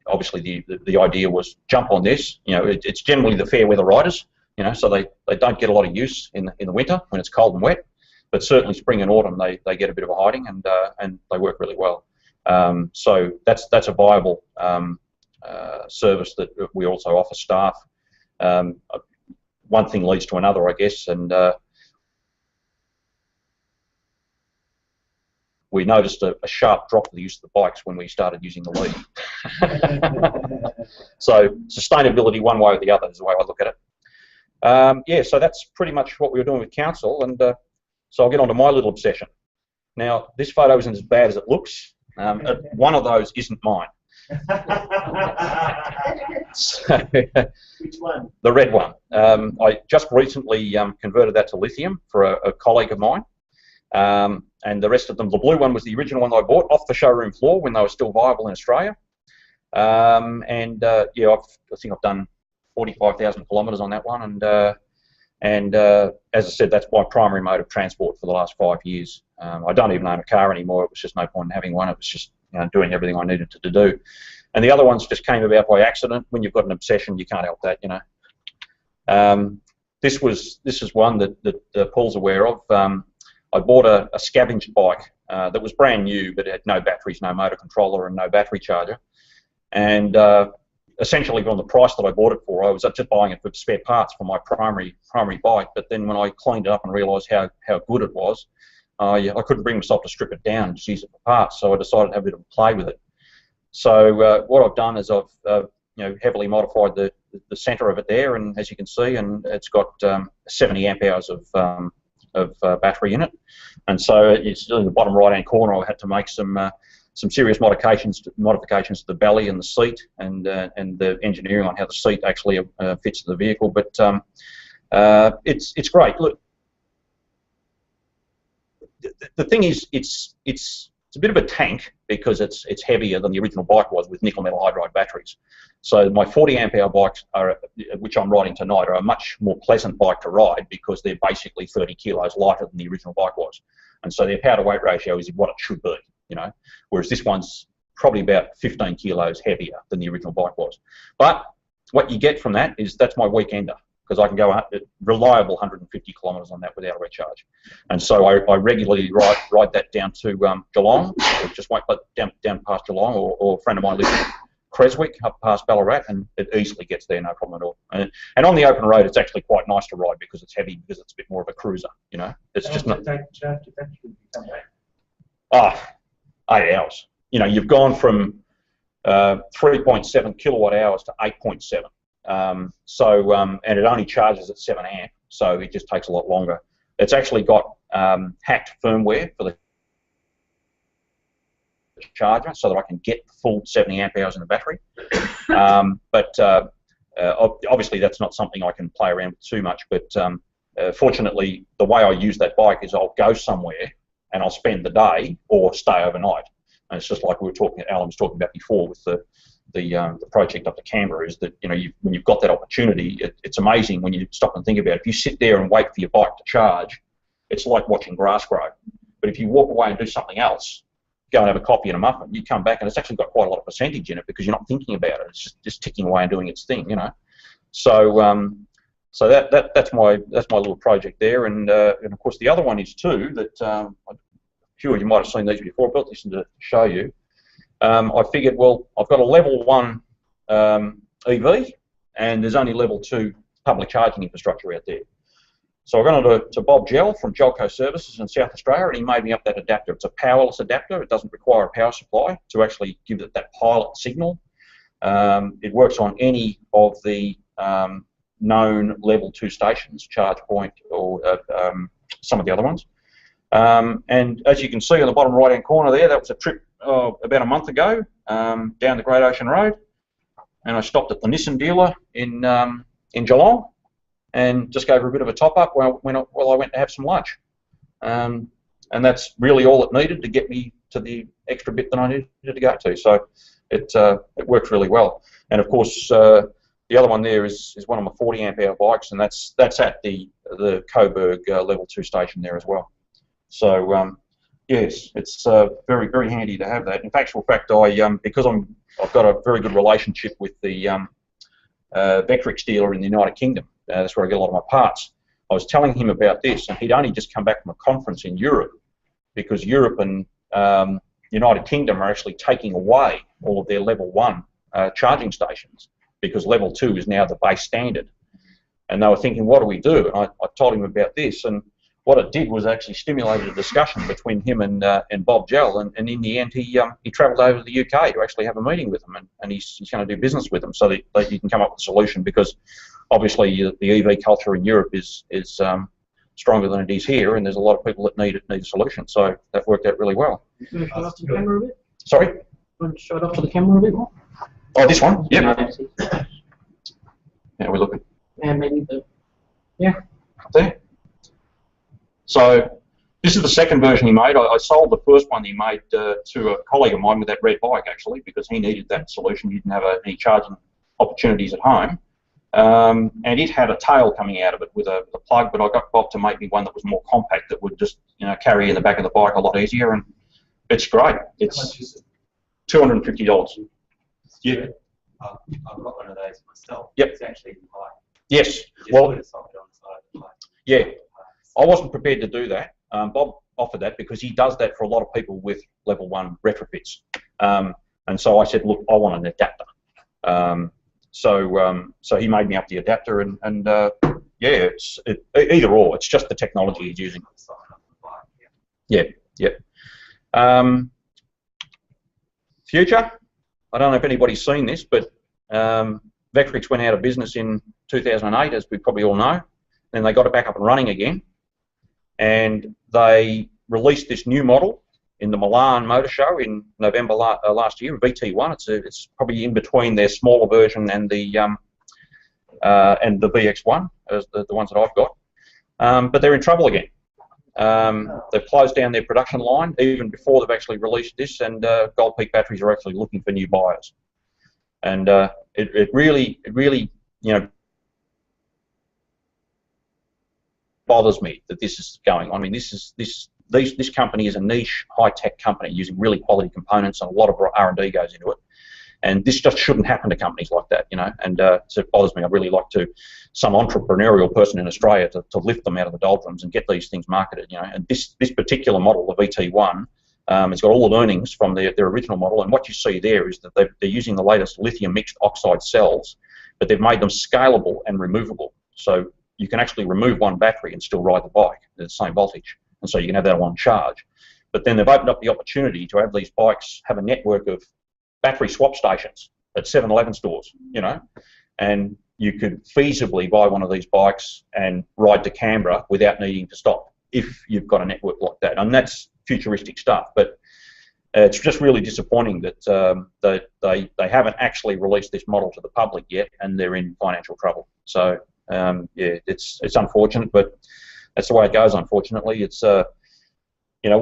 Obviously the idea was jump on this. You know, it's generally the fair weather riders, you know, so they don't get a lot of use in the winter when it's cold and wet. But certainly spring and autumn they get a bit of a hiding and they work really well. So that's a viable service that we also offer staff. One thing leads to another, I guess, and we noticed a sharp drop in the use of the bikes when we started using the lead. So sustainability, one way or the other, is the way I look at it. Yeah, so that's pretty much what we were doing with council, and so I'll get on to my little obsession. Now, this photo isn't as bad as it looks. One of those isn't mine. So, which one? The red one. I just recently converted that to lithium for a colleague of mine. And the rest of them, the blue one was the original one that I bought off the showroom floor when they were still viable in Australia. Yeah, I think I've done 45,000 kilometres on that one, and as I said, that's my primary mode of transport for the last 5 years. I don't even own a car anymore. It was just no point in having one. It was just, you know, doing everything I needed to do. And the other ones just came about by accident. When you've got an obsession, you can't help that, you know. This is one that Paul's aware of. I bought a scavenged bike that was brand new, but it had no batteries, no motor controller, and no battery charger. And essentially, on the price that I bought it for, I was just buying it for spare parts for my primary bike. But then when I cleaned it up and realised how good it was, I couldn't bring myself to strip it down and just use it for parts. So I decided to have a bit of a play with it. So what I've done is I've heavily modified the centre of it there, and as you can see, and it's got 70 amp hours of battery in it, and so it's in the bottom right hand corner. I had to make some serious modifications to the belly and the seat, and the engineering on how the seat actually fits the vehicle. But it's great. Look, the thing is, it's a bit of a tank because it's heavier than the original bike was with nickel metal hydride batteries. So my 40 amp hour bikes, which I'm riding tonight, are a much more pleasant bike to ride because they're basically 30 kilos lighter than the original bike was, and so their power to weight ratio is what it should be, you know. Whereas this one's probably about 15 kilos heavier than the original bike was. But what you get from that is that's my weekender, because I can go a reliable 150 kilometres on that without a recharge. And so I regularly ride that down to Geelong, or just wait down past Geelong, or a friend of mine lives in Creswick, up past Ballarat, and it easily gets there, no problem at all. And on the open road, it's actually quite nice to ride because it's heavy, because it's a bit more of a cruiser, you know. It's just not... 8 hours. You know, you've gone from 3.7 kilowatt hours to 8.7. and it only charges at 7 amp, so it just takes a lot longer. It's actually got hacked firmware for the charger so that I can get the full 70 amp hours in the battery. Obviously that's not something I can play around with too much, but fortunately the way I use that bike is I'll go somewhere and I'll spend the day or stay overnight. And it's just like Alan was talking about before with the project up to Canberra, is that when you've got that opportunity, it's amazing when you stop and think about it. If you sit there and wait for your bike to charge, it's like watching grass grow. But if you walk away and do something else, go and have a coffee and a muffin, you come back and it's actually got quite a lot of percentage in it because you're not thinking about it. It's just ticking away and doing its thing, So that's my little project there, and of course the other one is too that I'm sure you might have seen these before. I built this to show you. I figured, well, I've got a level 1 EV, and there's only level 2 public charging infrastructure out there. So I went on to Bob Gell from Gelco Services in South Australia, and he made me up that adapter. It's a powerless adapter. It doesn't require a power supply to actually give it that pilot signal. It works on any of the known level 2 stations, ChargePoint or some of the other ones. And as you can see on the bottom right-hand corner there, that was a trip about a month ago down the Great Ocean Road, and I stopped at the Nissan dealer in Geelong and just gave her a bit of a top-up while I went to have some lunch. And that's really all it needed to get me to the extra bit that I needed to go to. So it worked really well. And of course, the other one there is one of my 40 amp hour bikes, and that's at the Coburg level 2 station there as well. So yes, it's very, very handy to have that. In actual fact, because I've got a very good relationship with the Vectrix dealer in the United Kingdom. That's where I get a lot of my parts. I was telling him about this, and he'd only just come back from a conference in Europe, because Europe and United Kingdom are actually taking away all of their level 1 charging stations, because level 2 is now the base standard. And they were thinking, what do we do? And I told him about this, and what it did was actually stimulated a discussion between him and Bob Gell, and in the end he travelled over to the UK to actually have a meeting with them, and he's going to do business with them so that you can come up with a solution, because obviously the EV culture in Europe is stronger than it is here, and there's a lot of people that need a solution. So that worked out really well. You want to show it off to the camera a bit? Sorry? You want to show it off to the camera a bit more? Oh, this one? Yep. Yeah, we're looking. And maybe yeah. There. So this is the second version he made. I sold the first one he made to a colleague of mine with that red bike, actually, because he needed that solution. He didn't have any charging opportunities at home. And it had a tail coming out of it with a plug, but I got Bob to make me one that was more compact, that would just carry in the back of the bike a lot easier, and it's great. It's $250. Yeah. I've got one of those myself. Yep. It's actually high. Yes. Well, yeah. I wasn't prepared to do that. Bob offered that because he does that for a lot of people with level 1 retrofits. And so I said, look, I want an adapter. So he made me up the adapter, and yeah, it's either or. It's just the technology he's using. Yeah, yeah. Future. I don't know if anybody's seen this, but Vectrix went out of business in 2008, as we probably all know. Then they got it back up and running again, and they released this new model in the Milan Motor Show in November last year, VT1. It's probably in between their smaller version and the VX1, as the ones that I've got. But they're in trouble again. They've closed down their production line even before they've actually released this, and Gold Peak Batteries are actually looking for new buyers. And it really bothers me that this is going on. I mean, this company is a niche, high-tech company using really quality components, and a lot of R&D goes into it. And this just shouldn't happen to companies like that, and so it bothers me. I'd really like some entrepreneurial person in Australia to lift them out of the doldrums and get these things marketed, And this particular model, the VT1, it's got all the learnings from their original model, and what you see there is that they're using the latest lithium mixed oxide cells, but they've made them scalable and removable. So you can actually remove one battery and still ride the bike at the same voltage, and so you can have that on charge. But then they've opened up the opportunity to have these bikes have a network of battery swap stations at 7-Eleven stores, and you could feasibly buy one of these bikes and ride to Canberra without needing to stop if you've got a network like that. And that's futuristic stuff, but it's just really disappointing that they haven't actually released this model to the public yet, and they're in financial trouble. So yeah, it's unfortunate, but that's the way it goes. Unfortunately, it's you know,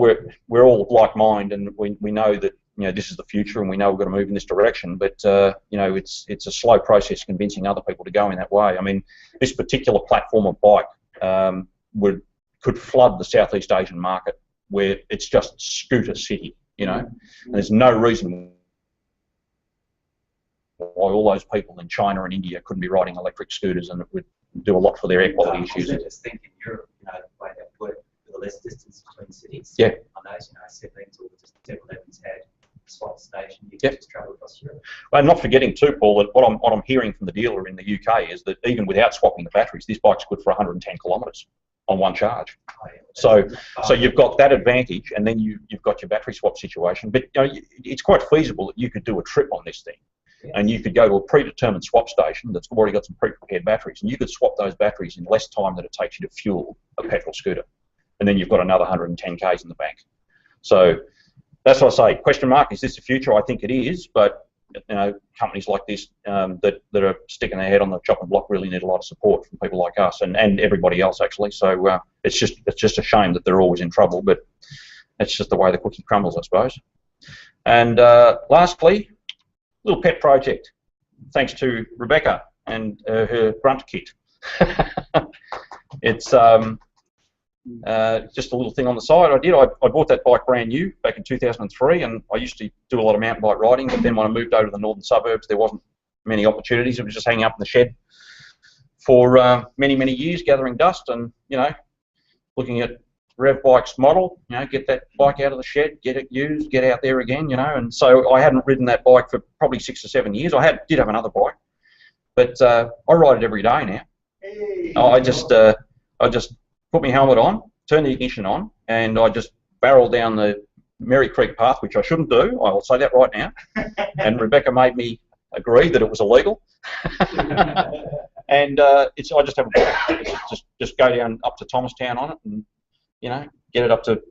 we're all of like mind, and we know that, you know, this is the future, and we know we've got to move in this direction. But you know, it's a slow process convincing other people to go in that way. I mean, this particular platform of bike could flood the Southeast Asian market, where it's just scooter city. You know, and there's no reason why all those people in China and India couldn't be riding electric scooters, and it would do a lot for their air quality issues. I just think in Europe, you know, the way they work with the less distance between cities. Yeah. On those, you know, 17s or just 7-Elevens had a swap station. You Yeah. could just travel across Europe. Well, not forgetting too, Paul, that what I'm hearing from the dealer in the UK is that even without swapping the batteries, this bike's good for 110 kilometres on one charge. Oh, yeah. So you've got that advantage, and then you've got your battery swap situation. But you know, it's quite feasible that you could do a trip on this thing, and you could go to a predetermined swap station that's already got some pre-prepared batteries, and you could swap those batteries in less time than it takes you to fuel a petrol scooter, and then you've got another 110 k's in the bank. So that's what I say. Question mark: is this the future? I think it is, but you know, companies like this that are sticking their head on the chopping block really need a lot of support from people like us and everybody else, actually. So it's just a shame that they're always in trouble, but it's just the way the cookie crumbles, I suppose. And lastly, little pet project, thanks to Rebecca and her grunt kit. It's just a little thing on the side. I bought that bike brand new back in 2003, and I used to do a lot of mountain bike riding, but then when I moved over to the northern suburbs, there wasn't many opportunities. It was just hanging up in the shed for many years, gathering dust, and, you know, looking at Rev Bike's model, you know, get that bike out of the shed, get it used, get out there again, you know. And so I hadn't ridden that bike for probably 6 or 7 years. I did have another bike, but I ride it every day now. Hey. I just put my helmet on, turn the ignition on, and I just barrel down the Merry Creek path, which I shouldn't do. I will say that right now. And Rebecca made me agree that it was illegal. And I just have a bike. Just go down up to Thomastown on it, and, you know, get it up to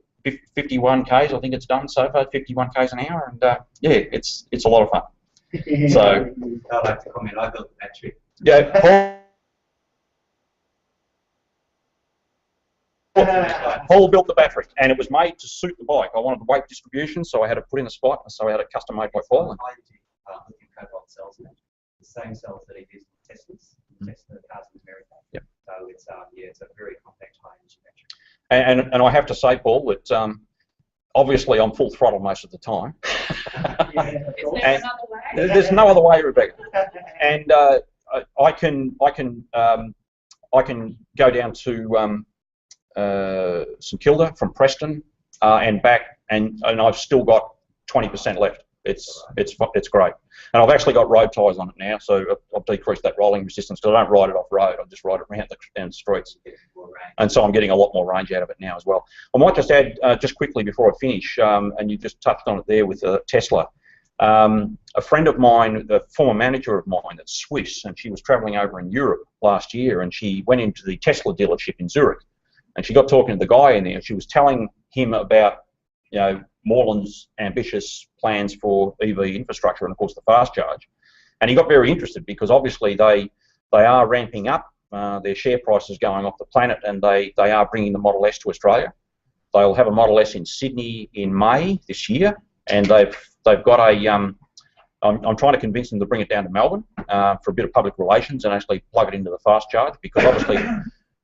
51 k's. I think it's done so far, 51 k's an hour, and yeah, it's a lot of fun. So I'd like to comment. I built the battery. Yeah. Paul built the battery, and it was made to suit the bike. I wanted the weight distribution, so I had to put in a spot, so I had it custom made by Paul. Lithium cobalt cells in it, the same cells that he used in Teslas. Tesla cars in America. Yep. So it's it's a very compact high energy battery. And I have to say, Paul, that obviously I'm full throttle most of the time. There's no other way, Rebecca. And I can go down to St Kilda from Preston and back, and I've still got 20% left. It's great, and I've actually got road tyres on it now, so I've decreased that rolling resistance because I don't ride it off road. I just ride it down the streets, and so I'm getting a lot more range out of it now as well. I might just add just quickly before I finish, and you just touched on it there with Tesla. A friend of mine, a former manager of mine that's Swiss, and she was travelling over in Europe last year, and she went into the Tesla dealership in Zurich. And she got talking to the guy in there, and she was telling him about, you know, Moreland's ambitious plans for EV infrastructure and, of course, the fast charge. And he got very interested because obviously they are ramping up. Their share price is going off the planet, and they are bringing the Model S to Australia. They'll have a Model S in Sydney in May this year, and they've got a. I'm trying to convince them to bring it down to Melbourne for a bit of public relations and actually plug it into the fast charge, because obviously,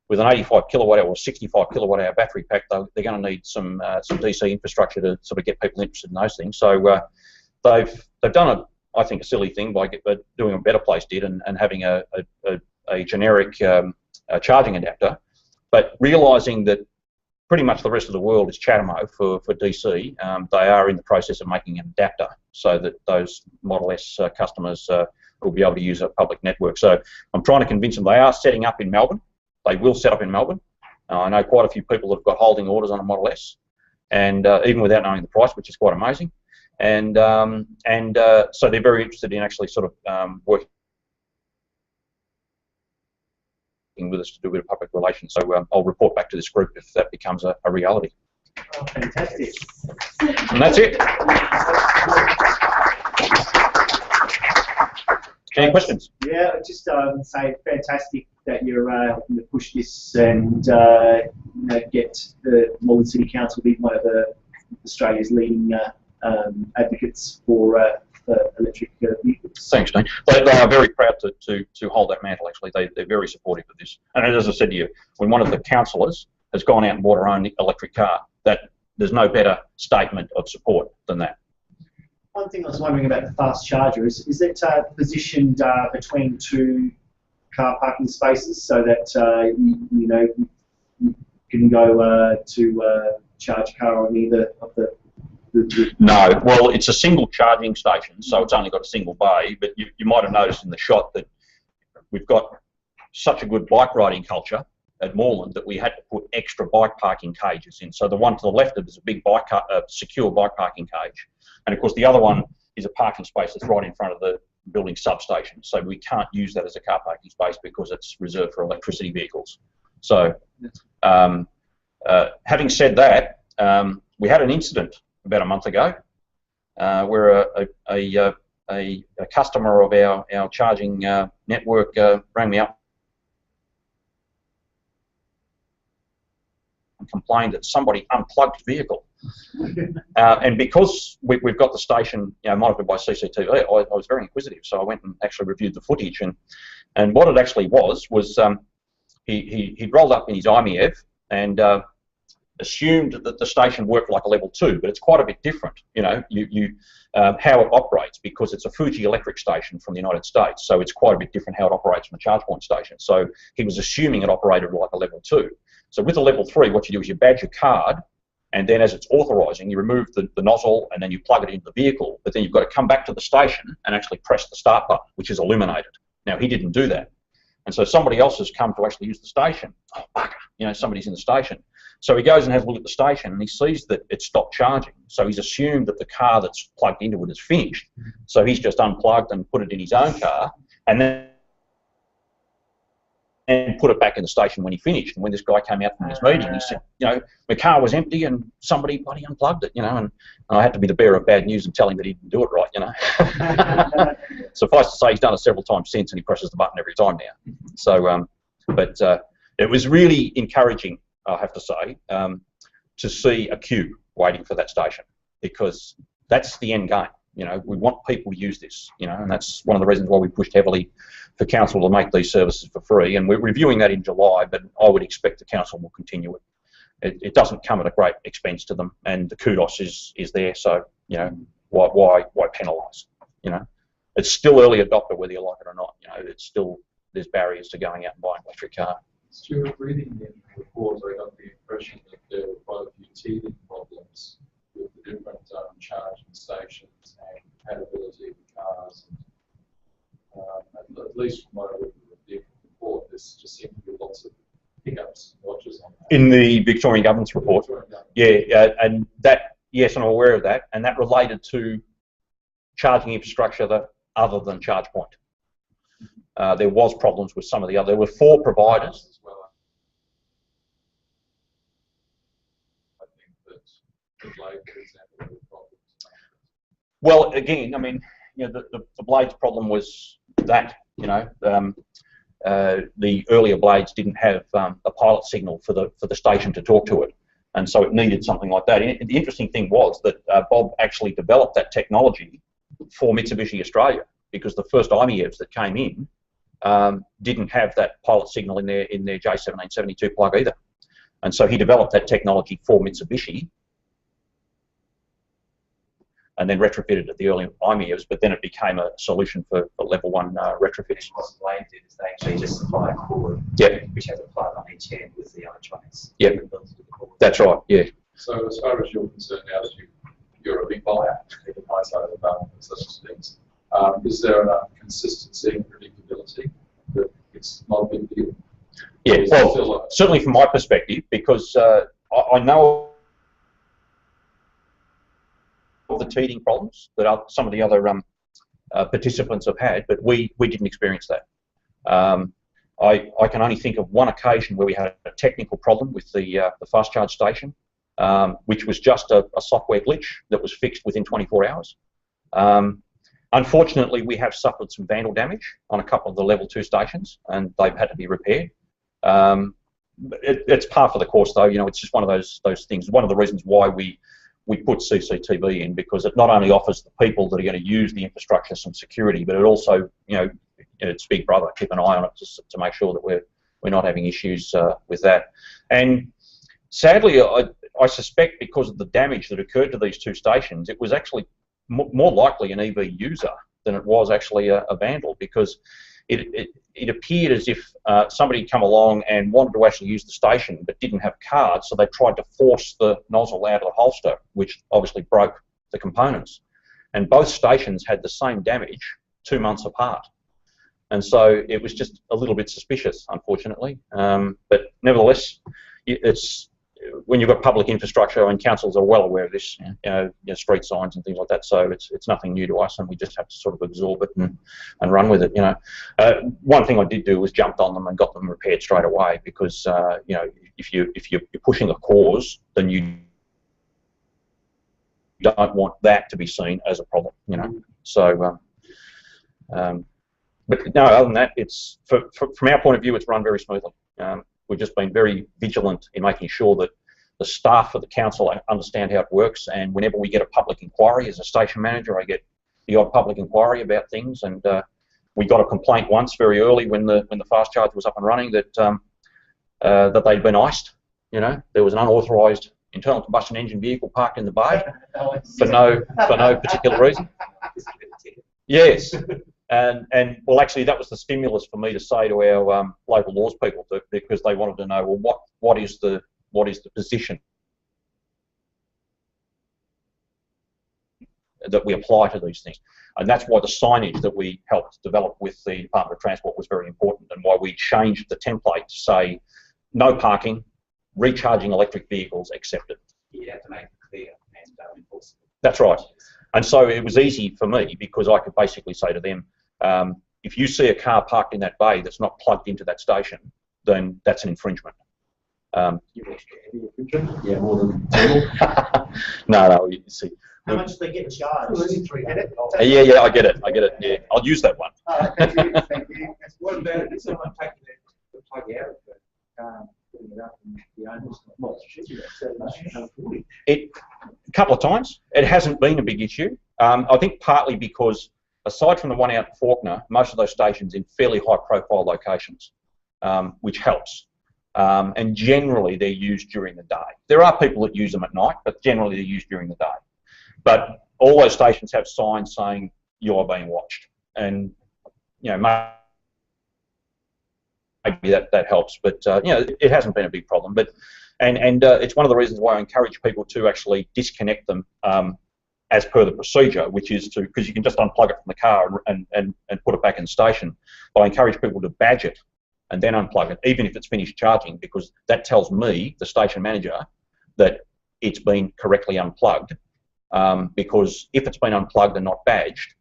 with an 85 kilowatt hour or 65 kilowatt hour battery pack, they're going to need some DC infrastructure to sort of get people interested in those things. So they've done I think a silly thing by doing what Better Place did and having a generic charging adapter, but realising that pretty much the rest of the world is Chatamo for DC. They are in the process of making an adapter so that those Model S customers will be able to use a public network. So I'm trying to convince them. They are setting up in Melbourne. They will set up in Melbourne. I know quite a few people have got holding orders on a Model S, and even without knowing the price, which is quite amazing. And so they're very interested in actually sort of working working with us to do a bit of public relations. So I'll report back to this group if that becomes a reality. Oh, fantastic. And that's it. Any questions? Yeah, just say fantastic that you're helping to push this and you know, get the Moreland City Council to be one of Australia's leading advocates for electric vehicles. Thanks, Dean. They are very proud to hold that mantle, actually. They're very supportive of this. And as I said to you, when one of the councillors has gone out and bought her own electric car, there's no better statement of support than that. One thing I was wondering about the fast charger is it positioned between two car parking spaces so that you know, you can go to charge a car on either of the No, well, it's a single charging station, so it's only got a single bay, but you might have noticed in the shot that we've got such a good bike riding culture at Moreland that we had to put extra bike parking cages in. So the one to the left of it is a big secure bike parking cage. And of course the other one is a parking space that's right in front of the building substation. So we can't use that as a car parking space because it's reserved for electricity vehicles. So having said that, we had an incident about a month ago where a customer of our charging network rang me up and complained that somebody unplugged the vehicle. And because we've got the station, you know, monitored by CCTV, I was very inquisitive, so I went and actually reviewed the footage, and what it actually was he'd rolled up in his IMEV and assumed that the station worked like a level 2, but it's quite a bit different, you know, how it operates, because it's a Fuji electric station from the United States, so it's quite a bit different how it operates from a charge point station. So he was assuming it operated like a level 2. So with a level 3, what you do is you badge your card, and then as it's authorising, you remove the nozzle and then you plug it into the vehicle, but then you've got to come back to the station and actually press the start button, which is illuminated. Now, he didn't do that. And so somebody else has come to actually use the station. Oh, bugger, you know, somebody's in the station. So he goes and has a look at the station and he sees that it stopped charging. So he's assumed that the car that's plugged into it is finished. So he's just unplugged and put it in his own car and then put it back in the station when he finished. And when this guy came out from his meeting, he said, you know, the car was empty and somebody bloody unplugged it, you know, and I had to be the bearer of bad news and tell him that he didn't do it right, you know. Suffice to say, he's done it several times since and he presses the button every time now. So, it was really encouraging, I have to say, to see a queue waiting for that station, because that's the end game. You know, we want people to use this, you know, and that's one of the reasons why we pushed heavily for council to make these services for free. And we're reviewing that in July, but I would expect the council will continue it. It doesn't come at a great expense to them, and the kudos is there. So, you know, why penalise? You know, it's still early adopter whether you like it or not. You know, it's still, there's barriers to going out and buying an electric car. Stuart, reading the report, I got the impression that there were quite a few teething problems with the different charging stations and compatibility of the cars. And, at least from what I read in the report, there just seemed to be lots of hiccups and watches on that. In the Victorian Government's report? Yeah, and that, yes, I'm aware of that, and that related to charging infrastructure other than charge point. There was problems with some of the other. There were 4 providers. As well. I think that the Blade, for example, there were problems. Well, again, I mean, you know, the Blades problem was that, you know, the earlier Blades didn't have a pilot signal for the station to talk to it, and so it needed something like that. And the interesting thing was that Bob actually developed that technology for Mitsubishi Australia, because the first IMEVs that came in didn't have that pilot signal in their J1772 plug either, and so he developed that technology for Mitsubishi and then retrofitted at the early IMEVs, but then it became a solution for level 1 retrofits. What Blade did is they actually just supply a cord, which has a plug on each end with the electronics. Yep, that's right, yeah. So as far as you're concerned, now that you're a big buyer, the buy side of the balance and such things, is there enough consistency and predictability that it's not a big deal? Yeah, well, certainly from my perspective, because I know of the teething problems that some of the other participants have had, but we didn't experience that. I can only think of one occasion where we had a technical problem with the fast charge station, which was just a software glitch that was fixed within 24 hours. Unfortunately, we have suffered some vandal damage on a couple of the level 2 stations, and they've had to be repaired. It's par for the course, though. You know, it's just one of those things. One of the reasons why we put CCTV in, because it not only offers the people that are going to use the infrastructure some security, but it also, you know, it's Big Brother. Keep an eye on it just to make sure that we're not having issues with that. And sadly, I suspect because of the damage that occurred to these 2 stations, it was actually more likely an EV user than it was actually a vandal, because it appeared as if somebody had come along and wanted to actually use the station but didn't have cards, so they tried to force the nozzle out of the holster, which obviously broke the components. And both stations had the same damage 2 months apart. And so it was just a little bit suspicious, unfortunately. But nevertheless, it's when you've got public infrastructure, and councils are well aware of this, you know, street signs and things like that, so it's nothing new to us, and we just have to sort of absorb it and run with it, you know. One thing I did do was jumped on them and got them repaired straight away, because you know, if you're pushing a cause, then you don't want that to be seen as a problem, you know. So but no, other than that, it's from our point of view, it's run very smoothly. We've just been very vigilant in making sure that the staff of the council understand how it works, and whenever we get a public inquiry, as a station manager, I get the odd public inquiry about things, and we got a complaint once very early when the fast charge was up and running that that they'd been iced. You know, there was an unauthorised internal combustion engine vehicle parked in the bay for no particular reason. Yes. And well, actually, that was the stimulus for me to say to our local laws people, because they wanted to know, well, what is the position that we apply to these things, and that's why the signage that we helped develop with the Department of Transport was very important, and why we changed the template to say no parking, recharging electric vehicles accepted. You have to make it clear and enforceable. That's right. And so it was easy for me, because I could basically say to them, if you see a car parked in that bay that's not plugged into that station, then that's an infringement. Yeah, more than No, you see. How much do they get charged? Yeah, I get it. Yeah, I'll use that one. Thank you. Thank you. What about it? Is someone taking the plug out of the car, putting it up, and the owner's not A couple of times. It hasn't been a big issue. I think partly because, aside from the one out in Faulkner, most of those stations in fairly high-profile locations, which helps. And generally, they're used during the day. There are people that use them at night, but generally they're used during the day. But all those stations have signs saying you are being watched, and you know, maybe that helps. But you know, it hasn't been a big problem. But and it's one of the reasons why I encourage people to actually disconnect them as per the procedure, which is because you can just unplug it from the car and put it back in the station. But I encourage people to badge it and then unplug it, even if it's finished charging, because that tells me, the station manager, that it's been correctly unplugged. Because if it's been unplugged and not badged,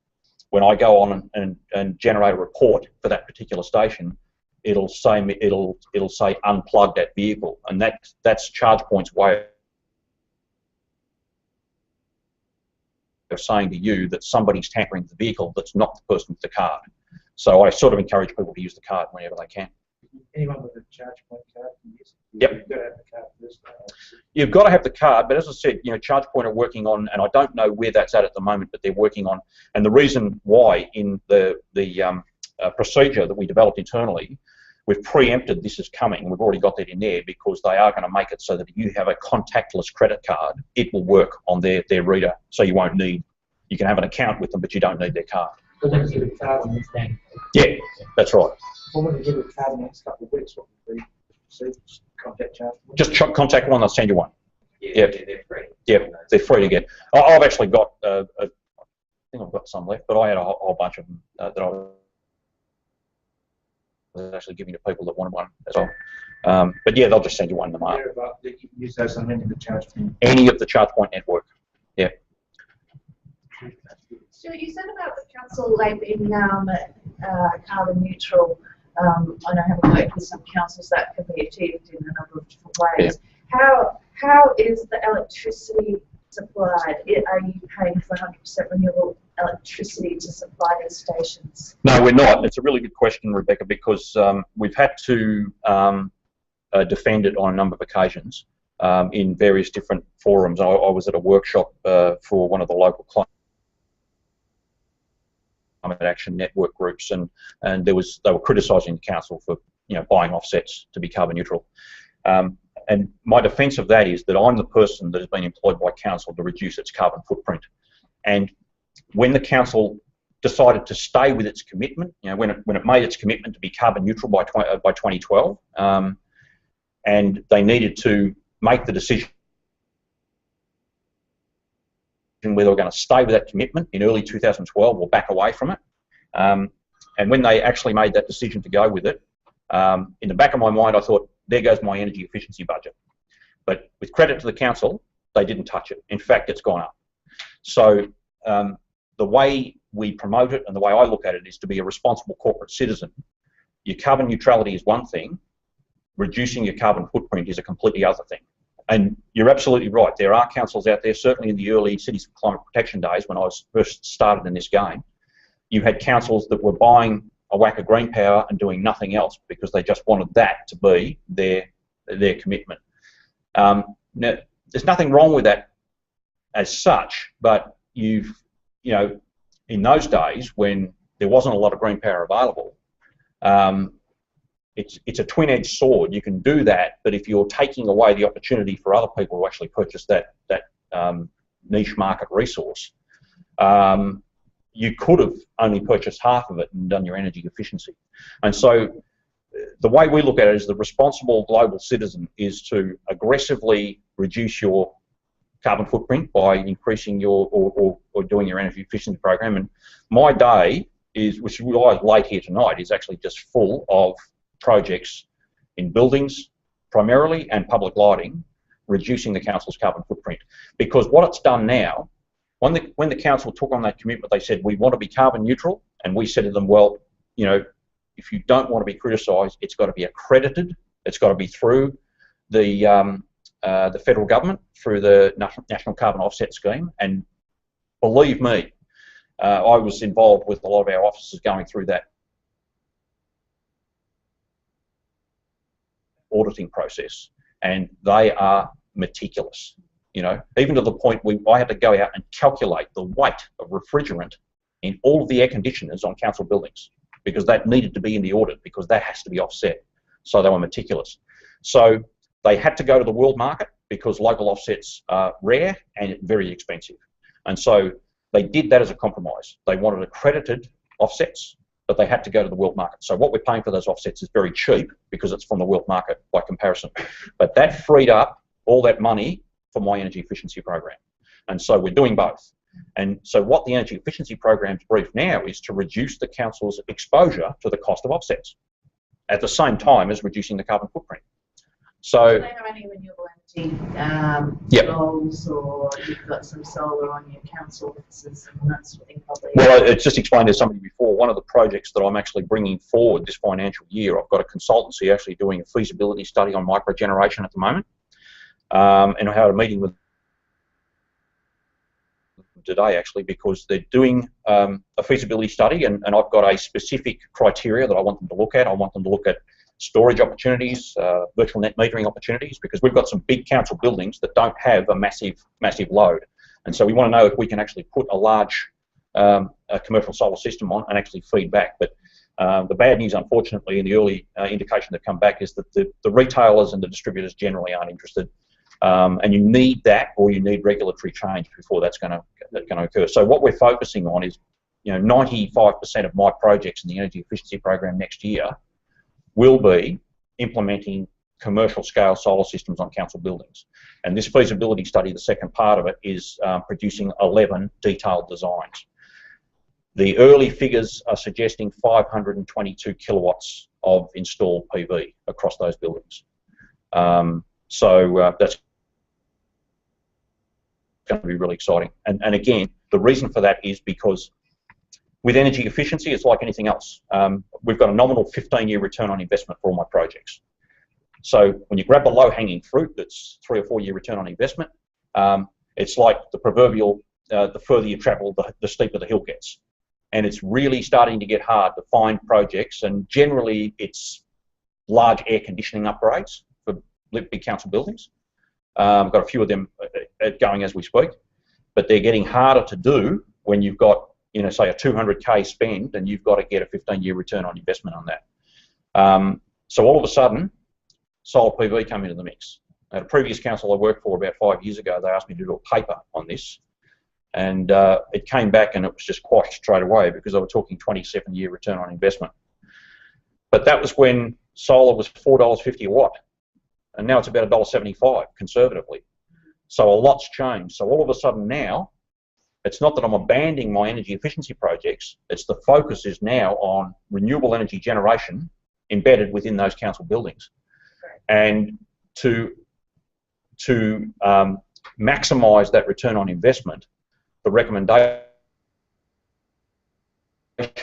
when I go on and generate a report for that particular station, it'll say unplugged that vehicle, and that's ChargePoint's way of saying to you that somebody's tampering the vehicle that's not the person with the card. So I sort of encourage people to use the card whenever they can. Anyone with a ChargePoint card can use it. Yep. You've got to have the card first. You've got to have the card, but as I said, you know, ChargePoint are working on, and I don't know where that's at the moment, but they're working on, and the reason why in the procedure that we developed internally, we've preempted this is coming. We've already got that in there, because they are going to make it so that if you have a contactless credit card, it will work on their reader, so you won't need. You can have an account with them, but you don't need their card. But then give a card in this thing. Yeah, that's right. Well, when you give a card in the next couple of weeks, what would be contact charge? Just contact one, they'll send you one. Yeah, they're free. Yeah, they're free to get. I've actually got, I think I've got some left, but I had a whole bunch of them that I was actually giving to people that wanted one as well. But yeah, they'll just send you one in the mail. You can use those on any of the ChargePoint. Any of the ChargePoint network. Yeah. Stuart, you said about the council like being carbon neutral I know having worked with some councils that can be achieved in a number of different ways. Yeah. How is the electricity supplied? Are you paying for 100% renewable electricity to supply these stations? No, we're not. It's a really good question, Rebecca, because we've had to defend it on a number of occasions in various different forums. I was at a workshop for one of the local climate action network groups, and they were criticising the council for buying offsets to be carbon neutral. And my defence of that is that I'm the person that has been employed by council to reduce its carbon footprint. And when the council decided to stay with its commitment, when it made its commitment to be carbon neutral by 2012, and they needed to make the decision whether they were going to stay with that commitment in early 2012 or back away from it. And when they actually made that decision to go with it, in the back of my mind I thought, there goes my energy efficiency budget. But with credit to the council, they didn't touch it. In fact, it's gone up. So the way we promote it and the way I look at it is to be a responsible corporate citizen. Your carbon neutrality is one thing, reducing your carbon footprint is a completely other thing. And you're absolutely right, there are councils out there, certainly in the early cities climate protection days when I was first started in this game, you had councils that were buying a whack of green power and doing nothing else because they just wanted that to be their commitment. Now, there's nothing wrong with that as such, but in those days when there wasn't a lot of green power available, it's a twin-edged sword. You can do that, but if you're taking away the opportunity for other people to actually purchase that niche market resource, you could have only purchased half of it and done your energy efficiency. And so the way we look at it is the responsible global citizen is to aggressively reduce your carbon footprint by increasing your or doing your energy efficiency program. And my day is, which is why I was late here tonight, is actually just full of projects in buildings primarily and public lighting, reducing the council's carbon footprint. Because what it's done now, when the council took on that commitment, they said we want to be carbon neutral, and we said to them, well, if you don't want to be criticised, it's got to be accredited. It's got to be through the federal government, through the National Carbon Offset Scheme. And believe me, I was involved with a lot of our officers going through that auditing process, and they are meticulous. Even to the point where I had to go out and calculate the weight of refrigerant in all of the air conditioners on council buildings, because that needed to be in the audit, because that has to be offset. So they were meticulous. So they had to go to the world market because local offsets are rare and very expensive. And so they did that as a compromise. They wanted accredited offsets, but they had to go to the world market. So what we're paying for those offsets is very cheap because it's from the world market by comparison. But that freed up all that money for my energy efficiency program. And so we're doing both. And so what the energy efficiency program's brief now is to reduce the council's exposure to the cost of offsets at the same time as reducing the carbon footprint. So do they have any renewable energy goals, or you've got some solar on your council offices and that sort of thing probably? Well, it's just explained to somebody before, one of the projects that I'm actually bringing forward this financial year, I've got a consultancy actually doing a feasibility study on microgeneration at the moment. And I had a meeting with them today actually, because they're doing a feasibility study, and I've got a specific criteria that I want them to look at. I want them to look at storage opportunities, virtual net metering opportunities, because we've got some big council buildings that don't have a massive load. And so we want to know if we can actually put a large a commercial solar system on and actually feed back. But the bad news, unfortunately, in the early indication that come back is that the retailers and the distributors generally aren't interested. And you need that, or you need regulatory change before that's going to occur. So what we're focusing on is, 95% of my projects in the energy efficiency program next year will be implementing commercial scale solar systems on council buildings. And this feasibility study, the second part of it, is producing 11 detailed designs. The early figures are suggesting 522 kilowatts of installed PV across those buildings. So that's going to be really exciting. And again, the reason for that is because with energy efficiency, it's like anything else. We've got a nominal 15-year return on investment for all my projects. So when you grab the low-hanging fruit that's 3 or 4 year return on investment, it's like the proverbial, the further you travel, the steeper the hill gets. And it's really starting to get hard to find projects, and generally it's large air conditioning upgrades for big council buildings. I've got a few of them going as we speak, but they're getting harder to do when you've got, you know, say a 200K spend and you've got to get a 15-year return on investment on that. So all of a sudden, solar PV came into the mix. At a previous council I worked for about 5 years ago, they asked me to do a paper on this, and it came back and it was just quashed straight away because they were talking 27-year return on investment. But that was when solar was $4.50 a watt, and now it's about $1.75 conservatively. So a lot's changed. So all of a sudden now, it's not that I'm abandoning my energy efficiency projects, it's the focus is now on renewable energy generation embedded within those council buildings. And to maximise that return on investment, the recommendation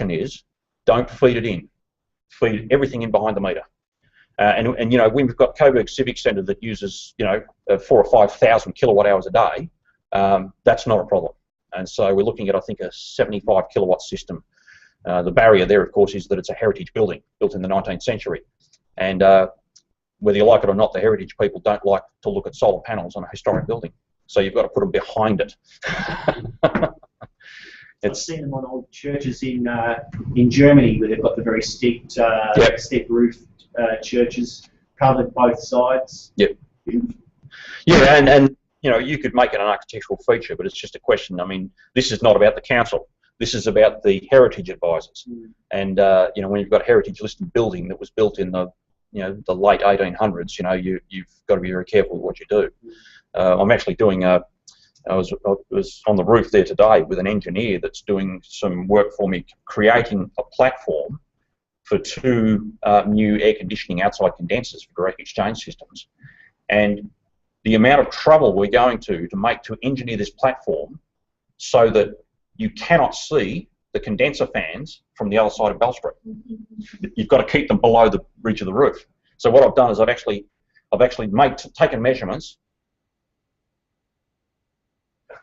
is don't feed it in. Feed everything in behind the meter. And you know, when we've got Coburg Civic Centre that uses, you know, 4,000 or 5,000 kilowatt hours a day, that's not a problem. And so we're looking at, I think, a 75 kilowatt system. The barrier there, of course, is that it's a heritage building built in the 19th century. And whether you like it or not, the heritage people don't like to look at solar panels on a historic building. So you've got to put them behind it. I've seen them on old churches in Germany where they've got the very steep, steep roof churches covered both sides. Yep. Yeah, and you know, you could make it an architectural feature, but it's just a question. I mean, this is not about the council. This is about the heritage advisors. And you know, when you've got a heritage listed building that was built in the, you know, the late 1800s, you know, you've got to be very careful with what you do. I'm actually doing I was on the roof there today with an engineer that's doing some work for me, creating a platform for 2 new air conditioning outside condensers for direct exchange systems. And the amount of trouble we're going to engineer this platform so that you cannot see the condenser fans from the other side of Bell Street. You've got to keep them below the ridge of the roof. So what I've done is I've actually taken measurements.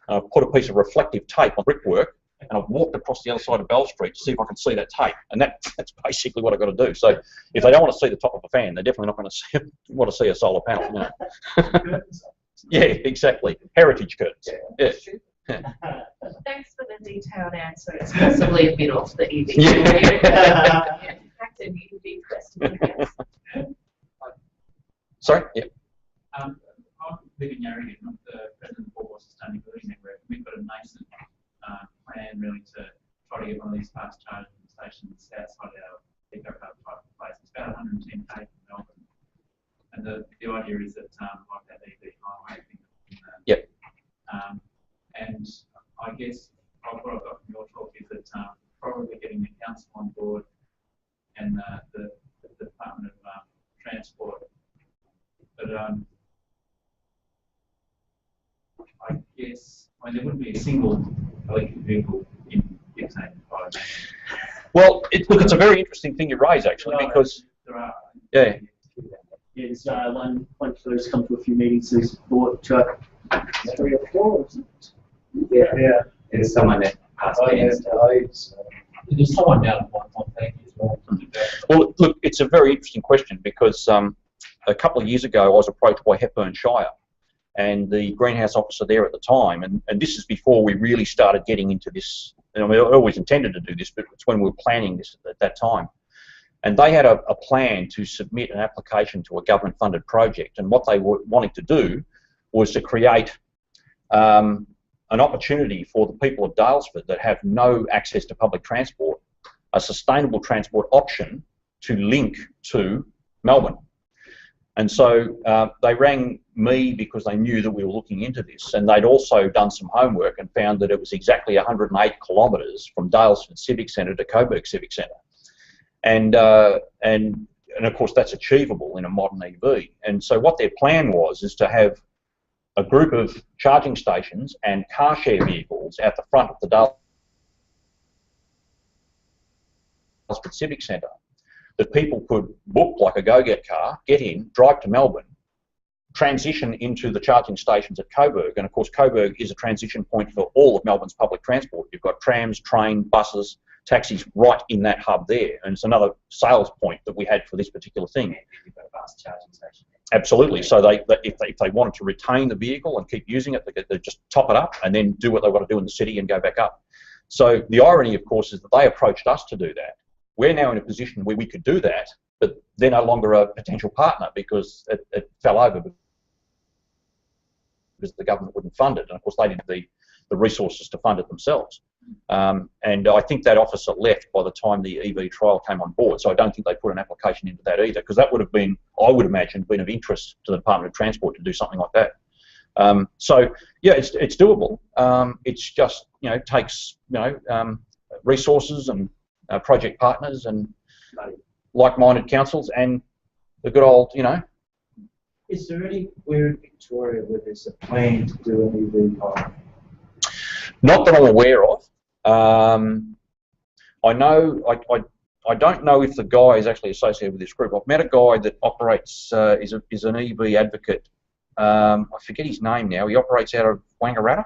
I've put a piece of reflective tape on brickwork, and I've walked across the other side of Bell Street to see if I can see that tape. And that's basically what I've got to do. So if they don't want to see the top of a fan, they're definitely not going to want to see a solar panel. You know? Yeah, exactly. Heritage curtains. Yeah. Thanks for the detailed answer. It's possibly a bit off the EV. Yeah. That's an EV question, I guess. Sorry? Yeah. I'm living area, not the president of the Sustainability Network. We've got a nascent plan really to try to get one of these fast charging stations outside our eco hub type of place. It's about 110K from Melbourne. And the idea is that like that EV highway thing. Yep. And I guess what I've got from your talk is that probably getting the council on board and the Department of Transport. But I guess, I mean, there wouldn't be a single electric vehicle in Gippsland. Well, look, it's a very interesting thing you raise, actually, because there are. Yeah. Yeah, there's one who's come to a few meetings who's bought 3 or 4. Yeah. There's someone that passed There's someone down at 1.8 as well. Well, look, it's a very interesting question because a couple of years ago I was approached by Hepburn Shire and the greenhouse officer there at the time, and this is before we really started getting into this. I mean, I always intended to do this, but it's when we were planning this at that time. And they had a plan to submit an application to a government-funded project, and what they were wanting to do was to create an opportunity for the people of Daylesford that have no access to public transport, a sustainable transport option to link to Melbourne. And so they rang me because they knew that we were looking into this, and they'd also done some homework and found that it was exactly 108 kilometres from Daylesford Civic Centre to Coburg Civic Centre. And of course that's achievable in a modern EV. And so what their plan was is to have a group of charging stations and car share vehicles at the front of the Nesbitt Civic Centre, that people could book like a go-get car, get in, drive to Melbourne, transition into the charging stations at Coburg, and of course Coburg is a transition point for all of Melbourne's public transport. You've got trams, train, buses, taxis right in that hub there, and it's another sales point that we had for this particular thing. You've got a fast charging station. Absolutely. So if they wanted to retain the vehicle and keep using it, they just top it up and then do what they want to do in the city and go back up. So the irony, of course, is that they approached us to do that. We're now in a position where we could do that, but they're no longer a potential partner because it fell over because the government wouldn't fund it, and of course they didn't have the resources to fund it themselves. And I think that officer left by the time the EV trial came on board, so I don't think they put an application into that either, because that would have been, I would imagine, been of interest to the Department of Transport to do something like that. So yeah, it's doable. It's just, you know, takes, you know, resources and project partners and like-minded councils and the good old, you know. Is there anywhere in Victoria where there's a plan to do an EV pilot? Not that I'm aware of. I know, I don't know if the guy is actually associated with this group. I've met a guy that operates, is an EV advocate. I forget his name now. He operates out of Wangaratta.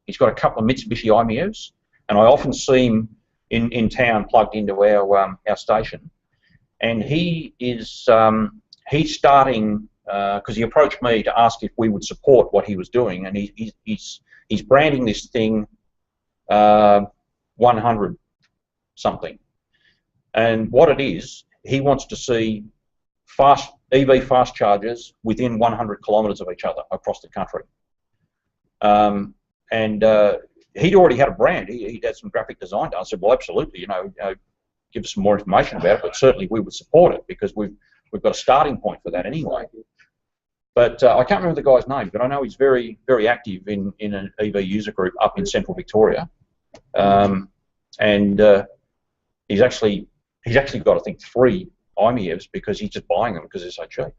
He's got a couple of Mitsubishi IMEVs, and I often see him in town plugged into our station. And he is he's starting, because he approached me to ask if we would support what he was doing, and he's branding this thing 100 something. And what it is, he wants to see EV fast chargers within 100 kilometres of each other across the country. He'd already had a brand. He'd had some graphic design done. I said, well, absolutely, you know, give us some more information about it, but certainly we would support it because we've got a starting point for that anyway. But I can't remember the guy's name, but I know he's very, very active in an EV user group up in central Victoria. He's actually got, I think, 3 IMEVs because he's just buying them because they're so cheap.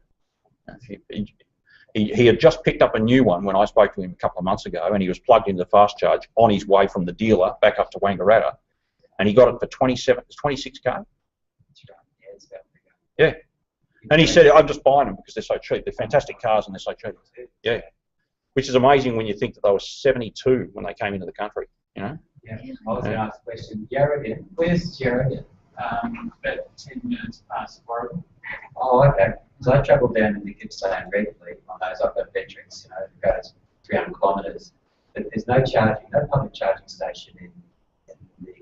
He had just picked up a new one when I spoke to him a couple of months ago, and he was plugged into the fast charge on his way from the dealer back up to Wangaratta, and he got it for 26K. Yeah. And he said, I'm just buying them because they're so cheap. They're fantastic cars and they're so cheap. Yeah. Which is amazing when you think that they were 72 when they came into the country, you know? Yeah. I was going to ask a question. Yarragon. Where's Yarragon? About 10 minutes past Warragul. Oh, okay. So I travel down in the Gippsland regularly on those. I've got Vectrix, you know, it goes 300 kilometres. But there's no public charging station in the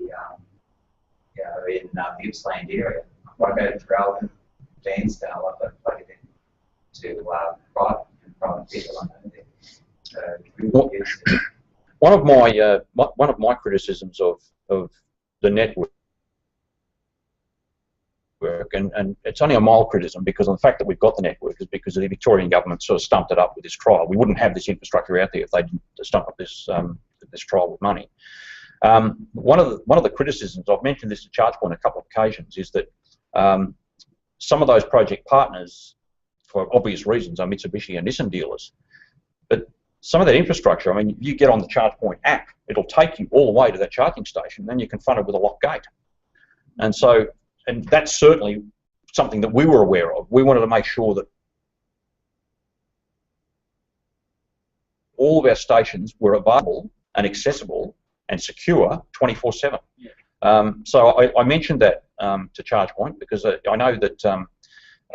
Gippsland area. If I go to Trelvin, Dansdale, I've got to plug it in to private people I know there. One of my criticisms of the network, and it's only a mild criticism because of the fact that we've got the network is because the Victorian government sort of stumped it up with this trial. We wouldn't have this infrastructure out there if they didn't stump up this trial with money. One of the criticisms, I've mentioned this to ChargePoint a couple of occasions, is that some of those project partners, for obvious reasons, are Mitsubishi and Nissan dealers. But some of that infrastructure, I mean, you get on the ChargePoint app, it'll take you all the way to that charging station, then you're confronted with a locked gate. And that's certainly something that we were aware of. We wanted to make sure that all of our stations were available and accessible and secure 24/7. Yeah. So I mentioned that to ChargePoint because I know that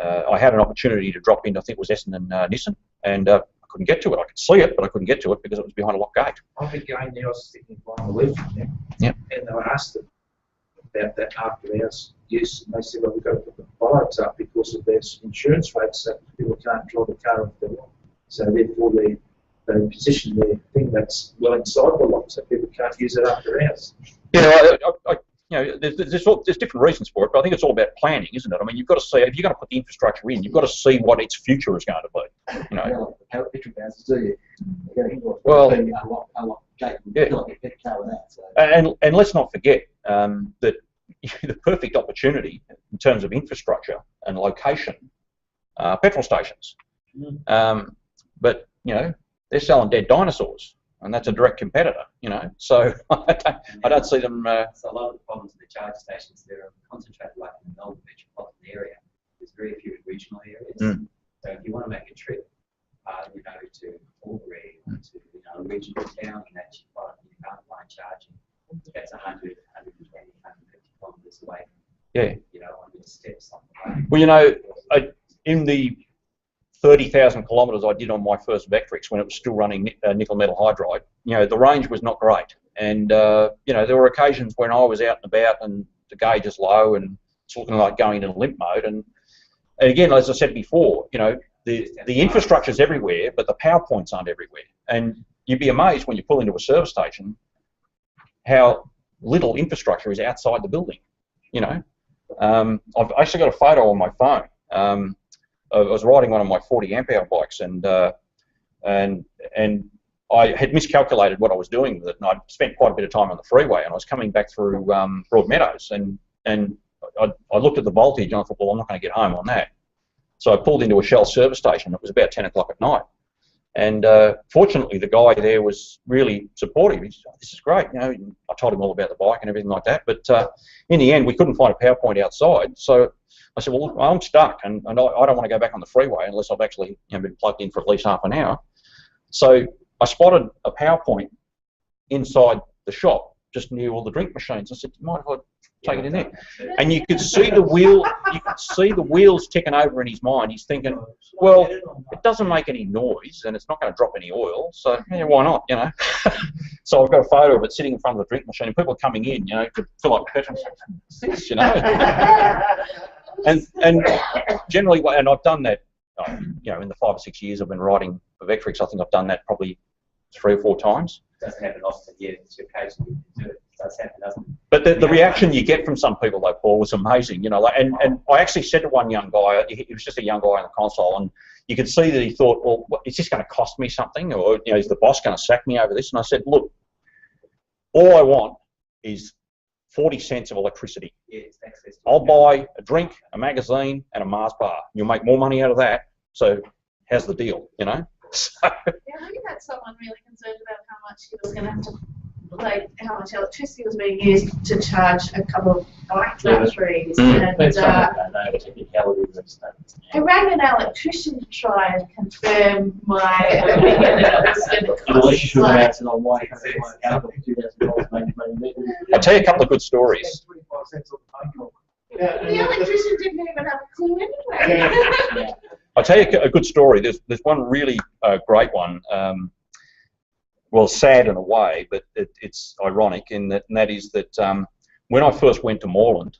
I had an opportunity to drop in, I think it was Essen and Nissan, and I couldn't get to it. I could see it, but I couldn't get to it because it was behind a locked gate. I've been going there, I was sitting behind the wheel from them, and I asked them about that after hours use, and they said, well, we've got to put the bollards up because of their insurance rates, so people can't drive the car off the lot. So therefore they position their thing that's well inside the lot, so people can't use it after hours. Yeah, you know, there's different reasons for it, but I think it's all about planning, isn't it? I mean, you've got to see, if you're going to put the infrastructure in, you've got to see what its future is going to be. You know. How petrol houses do you? Well, yeah. And let's not forget that the perfect opportunity in terms of infrastructure and location are petrol stations. But you know, they're selling dead dinosaurs. and that's a direct competitor, you know. So I don't see them. So a lot of the problems with the charge stations there are concentrated like in the Melbourne metropolitan area. There's very few in regional areas. Mm. So if you want to make a trip, you know, to Albury or to a regional town and actually you can't find charging. That's 100, 120, 150 kilometres away. Yeah. You know, on your steps on the way. Well, you know, in the 30,000 kilometres I did on my first Vectrix when it was still running nickel metal hydride, you know, the range was not great. And, you know, there were occasions when I was out and about and the gauge is low and it's looking like going into limp mode. And again, as I said before, you know, the infrastructure's everywhere, but the power points aren't everywhere. And you'd be amazed when you pull into a service station how little infrastructure is outside the building, you know. I've actually got a photo on my phone. I was riding one of my 40 amp hour bikes and I had miscalculated what I was doing with it, and I'd spent quite a bit of time on the freeway, and I was coming back through Broadmeadows, and I looked at the voltage and I thought, well, I'm not going to get home on that. So I pulled into a Shell service station. It was about 10 o'clock at night. And fortunately, the guy there was really supportive. He said, oh, this is great. You know, I told him all about the bike and everything like that. But in the end, we couldn't find a power point outside. So I said, well, look, I'm stuck, and I don't want to go back on the freeway unless I've actually been plugged in for at least half an hour. So I spotted a power point inside the shop, just near all the drink machines. I said, do you mind if I take it in there? And you could see the wheels ticking over in his mind. He's thinking, well, it doesn't make any noise and it's not going to drop any oil, so yeah, why not, you know? So I've got a photo of it sitting in front of the drink machine, and people are coming in, you know, to fill up petrol. What's this, you know? and generally, and I've done that, you know, in the 5 or 6 years I've been riding for Vectrix, I think I've done that probably 3 or 4 times. Doesn't happen often, yeah, it's occasionally you do it. It does happen, doesn't it? But the reaction you get from some people, though, Paul, was amazing. You know, like, and I actually said to one young guy, he was just a young guy on the console, and you could see that he thought, well, is this going to cost me something, or you know, is the boss going to sack me over this? And I said, look, all I want is 40 cents of electricity. Yeah, it's access to I'll buy a drink, a magazine, and a Mars bar. You'll make more money out of that. So how's the deal? You know. Yeah, we had someone really concerned about how much he was going to have to, like, how much electricity was being used to charge a couple of bike batteries. And I rang an electrician to try and confirm my opinion that it was going to cost. I'll tell you a couple of good stories. The electrician didn't even have a clue anyway. I'll tell you a good story. There's one really great one. Well, sad in a way, but it's ironic in that, and that is that when I first went to Moreland,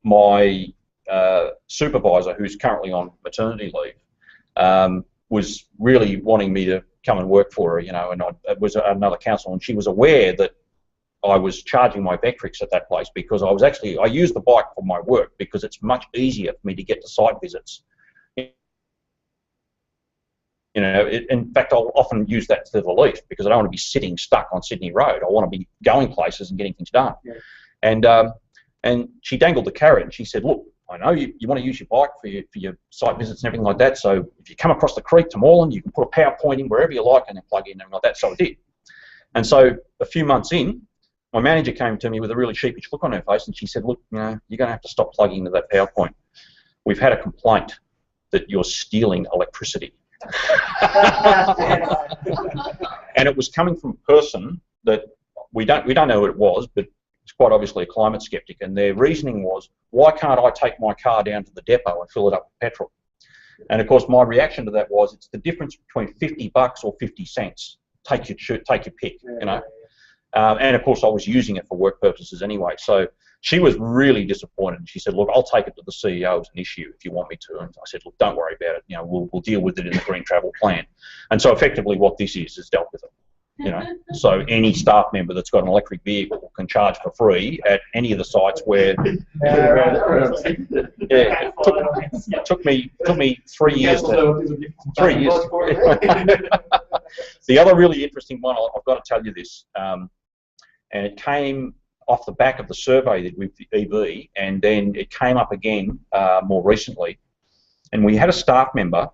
my supervisor, who's currently on maternity leave, was really wanting me to come and work for her, you know, and it was another council, and she was aware that I was charging my Vectrix at that place because I used the bike for my work because it's much easier for me to get to site visits. You know, in fact, I'll often use that to the least because I don't want to be sitting stuck on Sydney Road. I want to be going places and getting things done. Yeah. And she dangled the carrot and she said, look, I know you want to use your bike for your site visits and everything like that, so if you come across the creek to Moreland, you can put a power point in wherever you like and then plug in and everything like that. So I did. And so a few months in, my manager came to me with a really sheepish look on her face and she said, look, you know, you're going to have to stop plugging into that power point. We've had a complaint that you're stealing electricity. And it was coming from a person that we don't know who it was, but it's quite obviously a climate skeptic, and their reasoning was, why can't I take my car down to the depot and fill it up with petrol? And of course my reaction to that was, it's the difference between $50 or 50 cents. Take your pick, you know. And of course I was using it for work purposes anyway, so she was really disappointed. She said, look, I'll take it to the CEO as an issue if you want me to. And I said, look, don't worry about it. You know, we'll deal with it in the green travel plan. And so effectively what this is dealt with it. You know, so any staff member that's got an electric vehicle can charge for free at any of the sites where. Yeah, it took me 3 years to. 3 years. The other really interesting one, I've got to tell you this, and it came off the back of the survey that with the EV, and then it came up again more recently, and we had a staff member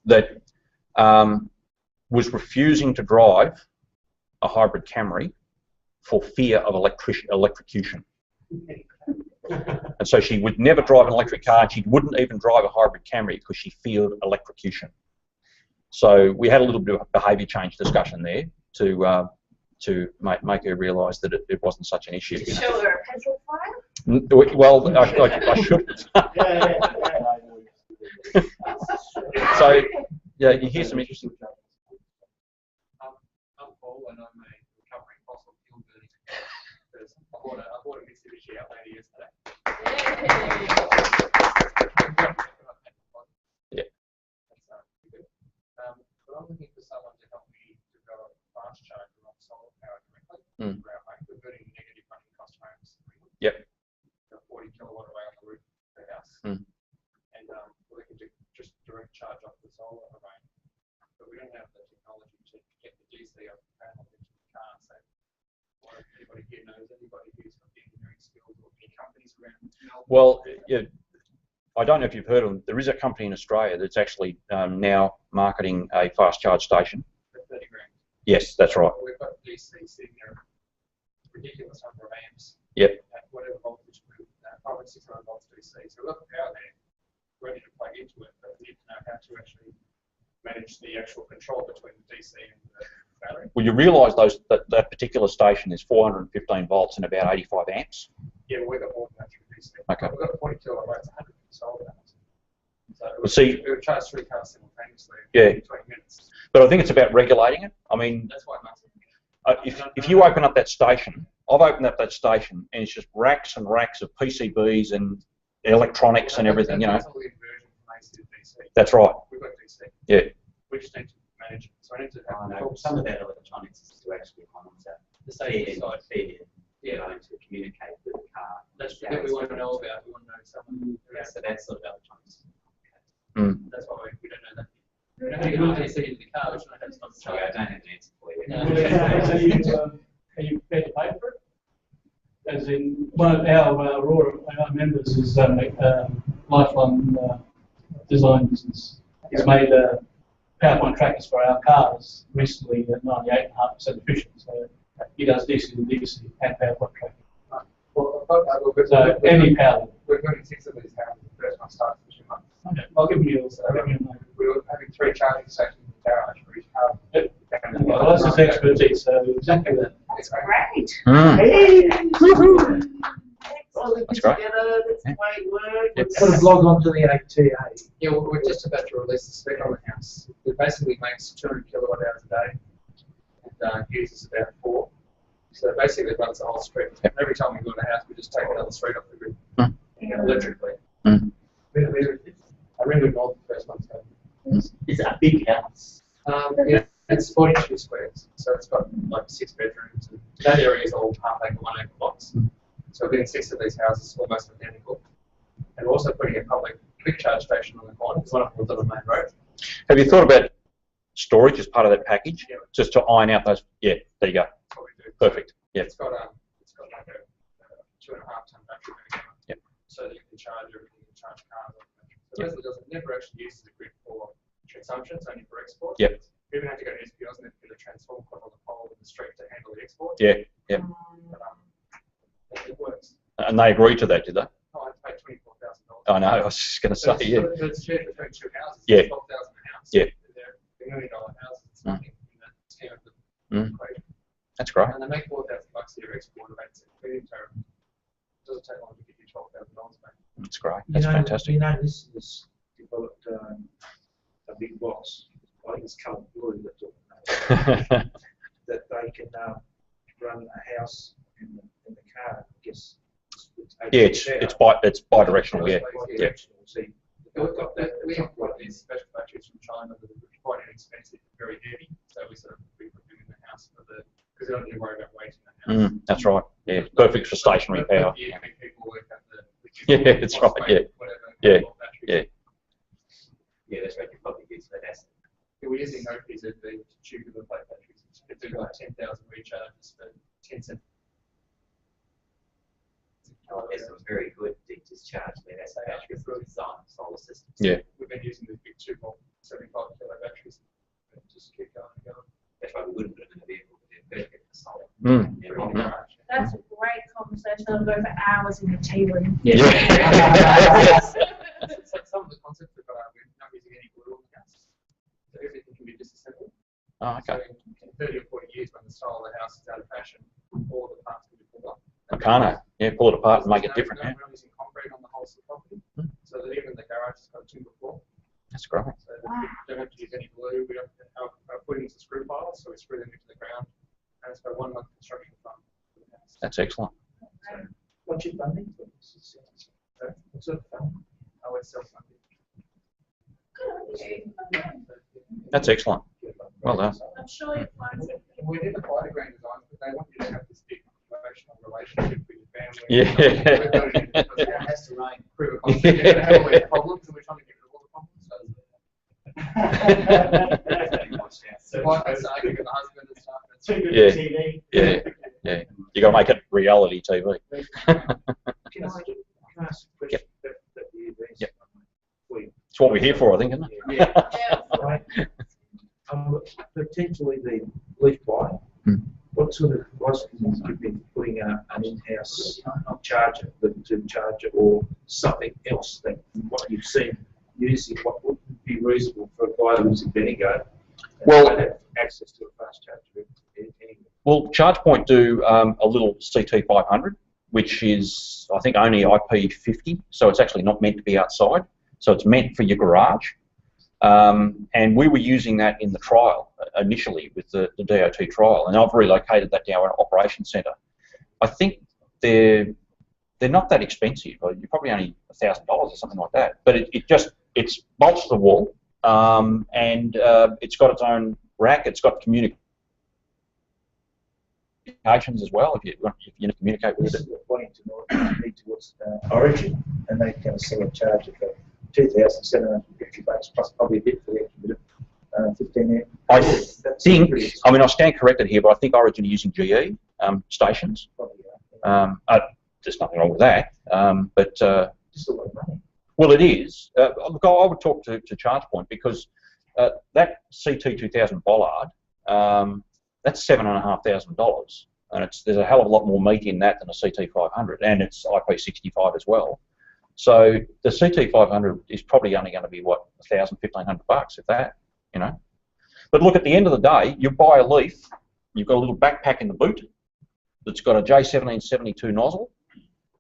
that was refusing to drive a hybrid Camry for fear of electrocution. And so she would never drive an electric car, and she wouldn't even drive a hybrid Camry because she feared electrocution. So we had a little bit of a behaviour change discussion there to make her realise that it wasn't such an issue. Did you show her a petrol fire? Well, I should. So, yeah, you hear some interesting. I'm Paul, and I'm a recovering fossil fuel burning person. I bought a Mitsubishi Outlander yesterday. Yeah. But I'm looking for someone to help me develop a fast charger on solar power directly for our home. We're burning negative running cost homes. Yep. 40 kilowatt array on the roof of the house. And we're looking to just direct charge off the solar array. But we don't have the technology to get the DC off the panel into the car. So, if anybody here knows anybody who's got the engineering skills or any companies around? Well, yeah, I don't know if you've heard of them. There is a company in Australia that's actually now marketing a fast charge station. For 30 grand. Yes, that's right. We've got DC sitting there, ridiculous number of amps. Yep. At whatever voltage, 500, 600 volts DC. So we've got the power there, ready to plug into it, but we need to know how to actually manage the actual control between the DC and the battery. Well, you realise that particular station is 415 volts and about 85 amps. Yeah, well, we've got more than that through DC. Okay. We've got a 40 kilowatt array, it's 100 solar panels. So Well, see, we would charge 3 cars simultaneously Yeah. in 20 minutes. but I think it's about regulating it. I mean, That's why I'm asking. if you open up that station, I've opened up that station and it's just racks and racks of PCBs and electronics and everything, you know. That's all the inversion from AC to DC. That's right. We've got DC. Yeah. We just need to manage it. So I need to I know. help Some of that electronics is to actually monitor the feed safety side. in, Yeah. to communicate with the car. That's what we want to know about. We want to know someone. So that's sort of electronics. That's why we don't know that. We don't know how to get DC into the car. We just know how to stop the Sorry, I charge. don't have an answer for you. No. Are you prepared to pay for it? As in, one of our members is Lifelong Design Business. He's made PowerPoint trackers for our cars recently at 98.5% efficient. So he does DC to DC and PowerPoint tracking. So any power. We're going to 6 of these houses. The first one starts in 2 months. Okay. I'll give you a name. We were having 3 charging stations in the garage for each car. Well, that's his expertise, so exactly that. That's great. Hey! All living That's great. together, that's the way it works. Sort of log on to the ATA. Yeah, we're just about to release the spec on the house. It basically makes 200 kilowatt hours a day and uses about 4. So basically it runs the whole street. Every time we go to a house, we just take another street off the grid electrically. I really know the first one's going. It's a big house. Yeah, it's 42 squares, so it's got like 6 bedrooms. And that area is all half acre, 1 acre blocks. So we're getting 6 of these houses almost identical. And we're also putting a public quick charge station on the corner, because one of them was on the main road. Have you thought about storage as part of that package? Yeah. Just to iron out those. Yeah, there you go. That's what we do. Perfect. Yeah. It's got like a 2.5 ton battery going on. Yep. So that you can charge everything, you can charge cars on the battery. So basically it never actually uses the grid for consumption, it's only for export. Yep. We even have to go to SPOs and then get a transformer put on the pole in the street to handle the export. Yeah. Yeah. But, it works. And they agreed to that, did they? Oh, I paid $24,000. I know. I was just going to say, yeah. It's shared between 2 houses. Yeah. It's $12,000 a house. Yeah. They're $1 million houses. It's nothing in the scheme of the equation. That's great. And they make $4,000 a year export of feed-in tariff. It doesn't take long to get you $12,000 back. That's great. That's fantastic. You know, this has developed a big box. I think it's coloured blue that's all that they can run a house in the car. I guess. Yeah, it's bi-directional. Yeah. Yeah. We've got these special batteries from China that are quite inexpensive, very heavy. So we sort of put them in the house because they don't need to worry about weight in the house. That's right. Yeah, it's perfect for stationary power. Yeah, people work at the Yeah, that's right. Yeah. Yeah. Yeah. Yeah, that's right. You probably use that asset. We're using OPZB tubular plate batteries. It's doing like 10,000 recharges for 10 cents. Oh, there's some very good deep discharge lead acid batteries for design solar systems. Yeah. We've been using these big 2 volt 75 kilo batteries and just keep going. That's a great conversation. I'll go for hours in the tea room. Yeah. Some of the concepts we've got, we're not using any glue on the house, so everything can be disassembled. Oh, okay. So in 30 or 40 years, when the style of the house is out of fashion, all the parts can be pulled up. Meccano. Yeah, pull it apart and make it different. Yeah. We're using concrete on the whole of the property, so that even the garage has got a timber floor. That's great. So that we don't have to use any glue. We don't have our footings are screw piles, so we screw them into the ground, and it's got a 1 month construction fund for the house. That's excellent. So, What's your funding? What sort of funding? oh, it's self-funded. That's excellent. Well done. I'm sure you'll find it. We did apply to grand design, but they want you to have this deep emotional relationship with your family. Yeah. It has to prove a concept. You're going to have all these problems, and we're trying to get rid of all the problems. So like I say, arguing with the husband and stuff. It's too good Yeah. for TV. Yeah. You got to make it reality TV. Can I ask a question that you raised? Yep. It's what we're here for, I think, isn't it? Potentially the leaf buy. What sort of advice can you give me putting an in-house charger, to charger, or something else that what you've seen using? What would be reasonable for a guy who's in Bendigo and don't have access to a fast charger anywhere? Well, ChargePoint do a little CT500, which is, I think, only IP50, so it's actually not meant to be outside. So it's meant for your garage. And we were using that in the trial initially with the DOT trial, and I've relocated that to our operations centre. I think they're not that expensive. You're probably only $1,000 or something like that. But it's bolts to the wall, and it's got its own rack. It's got communications as well if you communicate with it. This is pointing towards Origin, and they can sell a charger for $2,750 plus probably a bit for the extra bit of 15 amp. I think, I mean, I stand corrected here, but I think Origin are using GE stations. There's nothing wrong with that, but just a lot of money. Well, it is. Look, I would talk to ChargePoint because that CT2000 bollard, that's $7,500, and there's a hell of a lot more meat in that than a CT500, and it's IP65 as well. So the CT500 is probably only going to be what, $1,000, $1,500, if that, you know. But look, at the end of the day, you buy a Leaf, you've got a little backpack in the boot that's got a J1772 nozzle,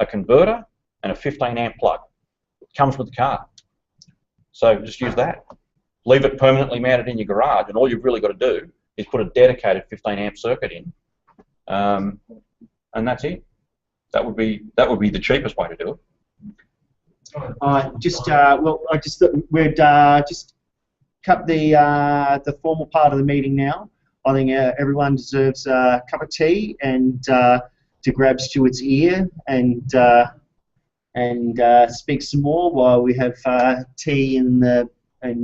a converter, and a 15 amp plug. It comes with the car. So just use that. Leave it permanently mounted in your garage, and all you've really got to do is put a dedicated 15 amp circuit in, and that's it. That would be the cheapest way to do it. Well, I just thought we'd just cut the formal part of the meeting now. I think everyone deserves a cup of tea and to grab Stuart's ear and speak some more while we have tea and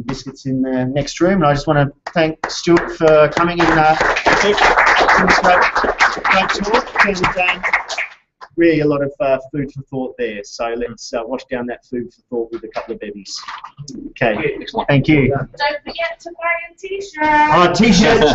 biscuits in the next room. And I just want to thank Stuart for coming and giving us great talk, and really a lot of food for thought there. So let's wash down that food for thought with a couple of bevies. Okay, thank you. Don't forget to buy a t-shirt. Oh, t-shirts.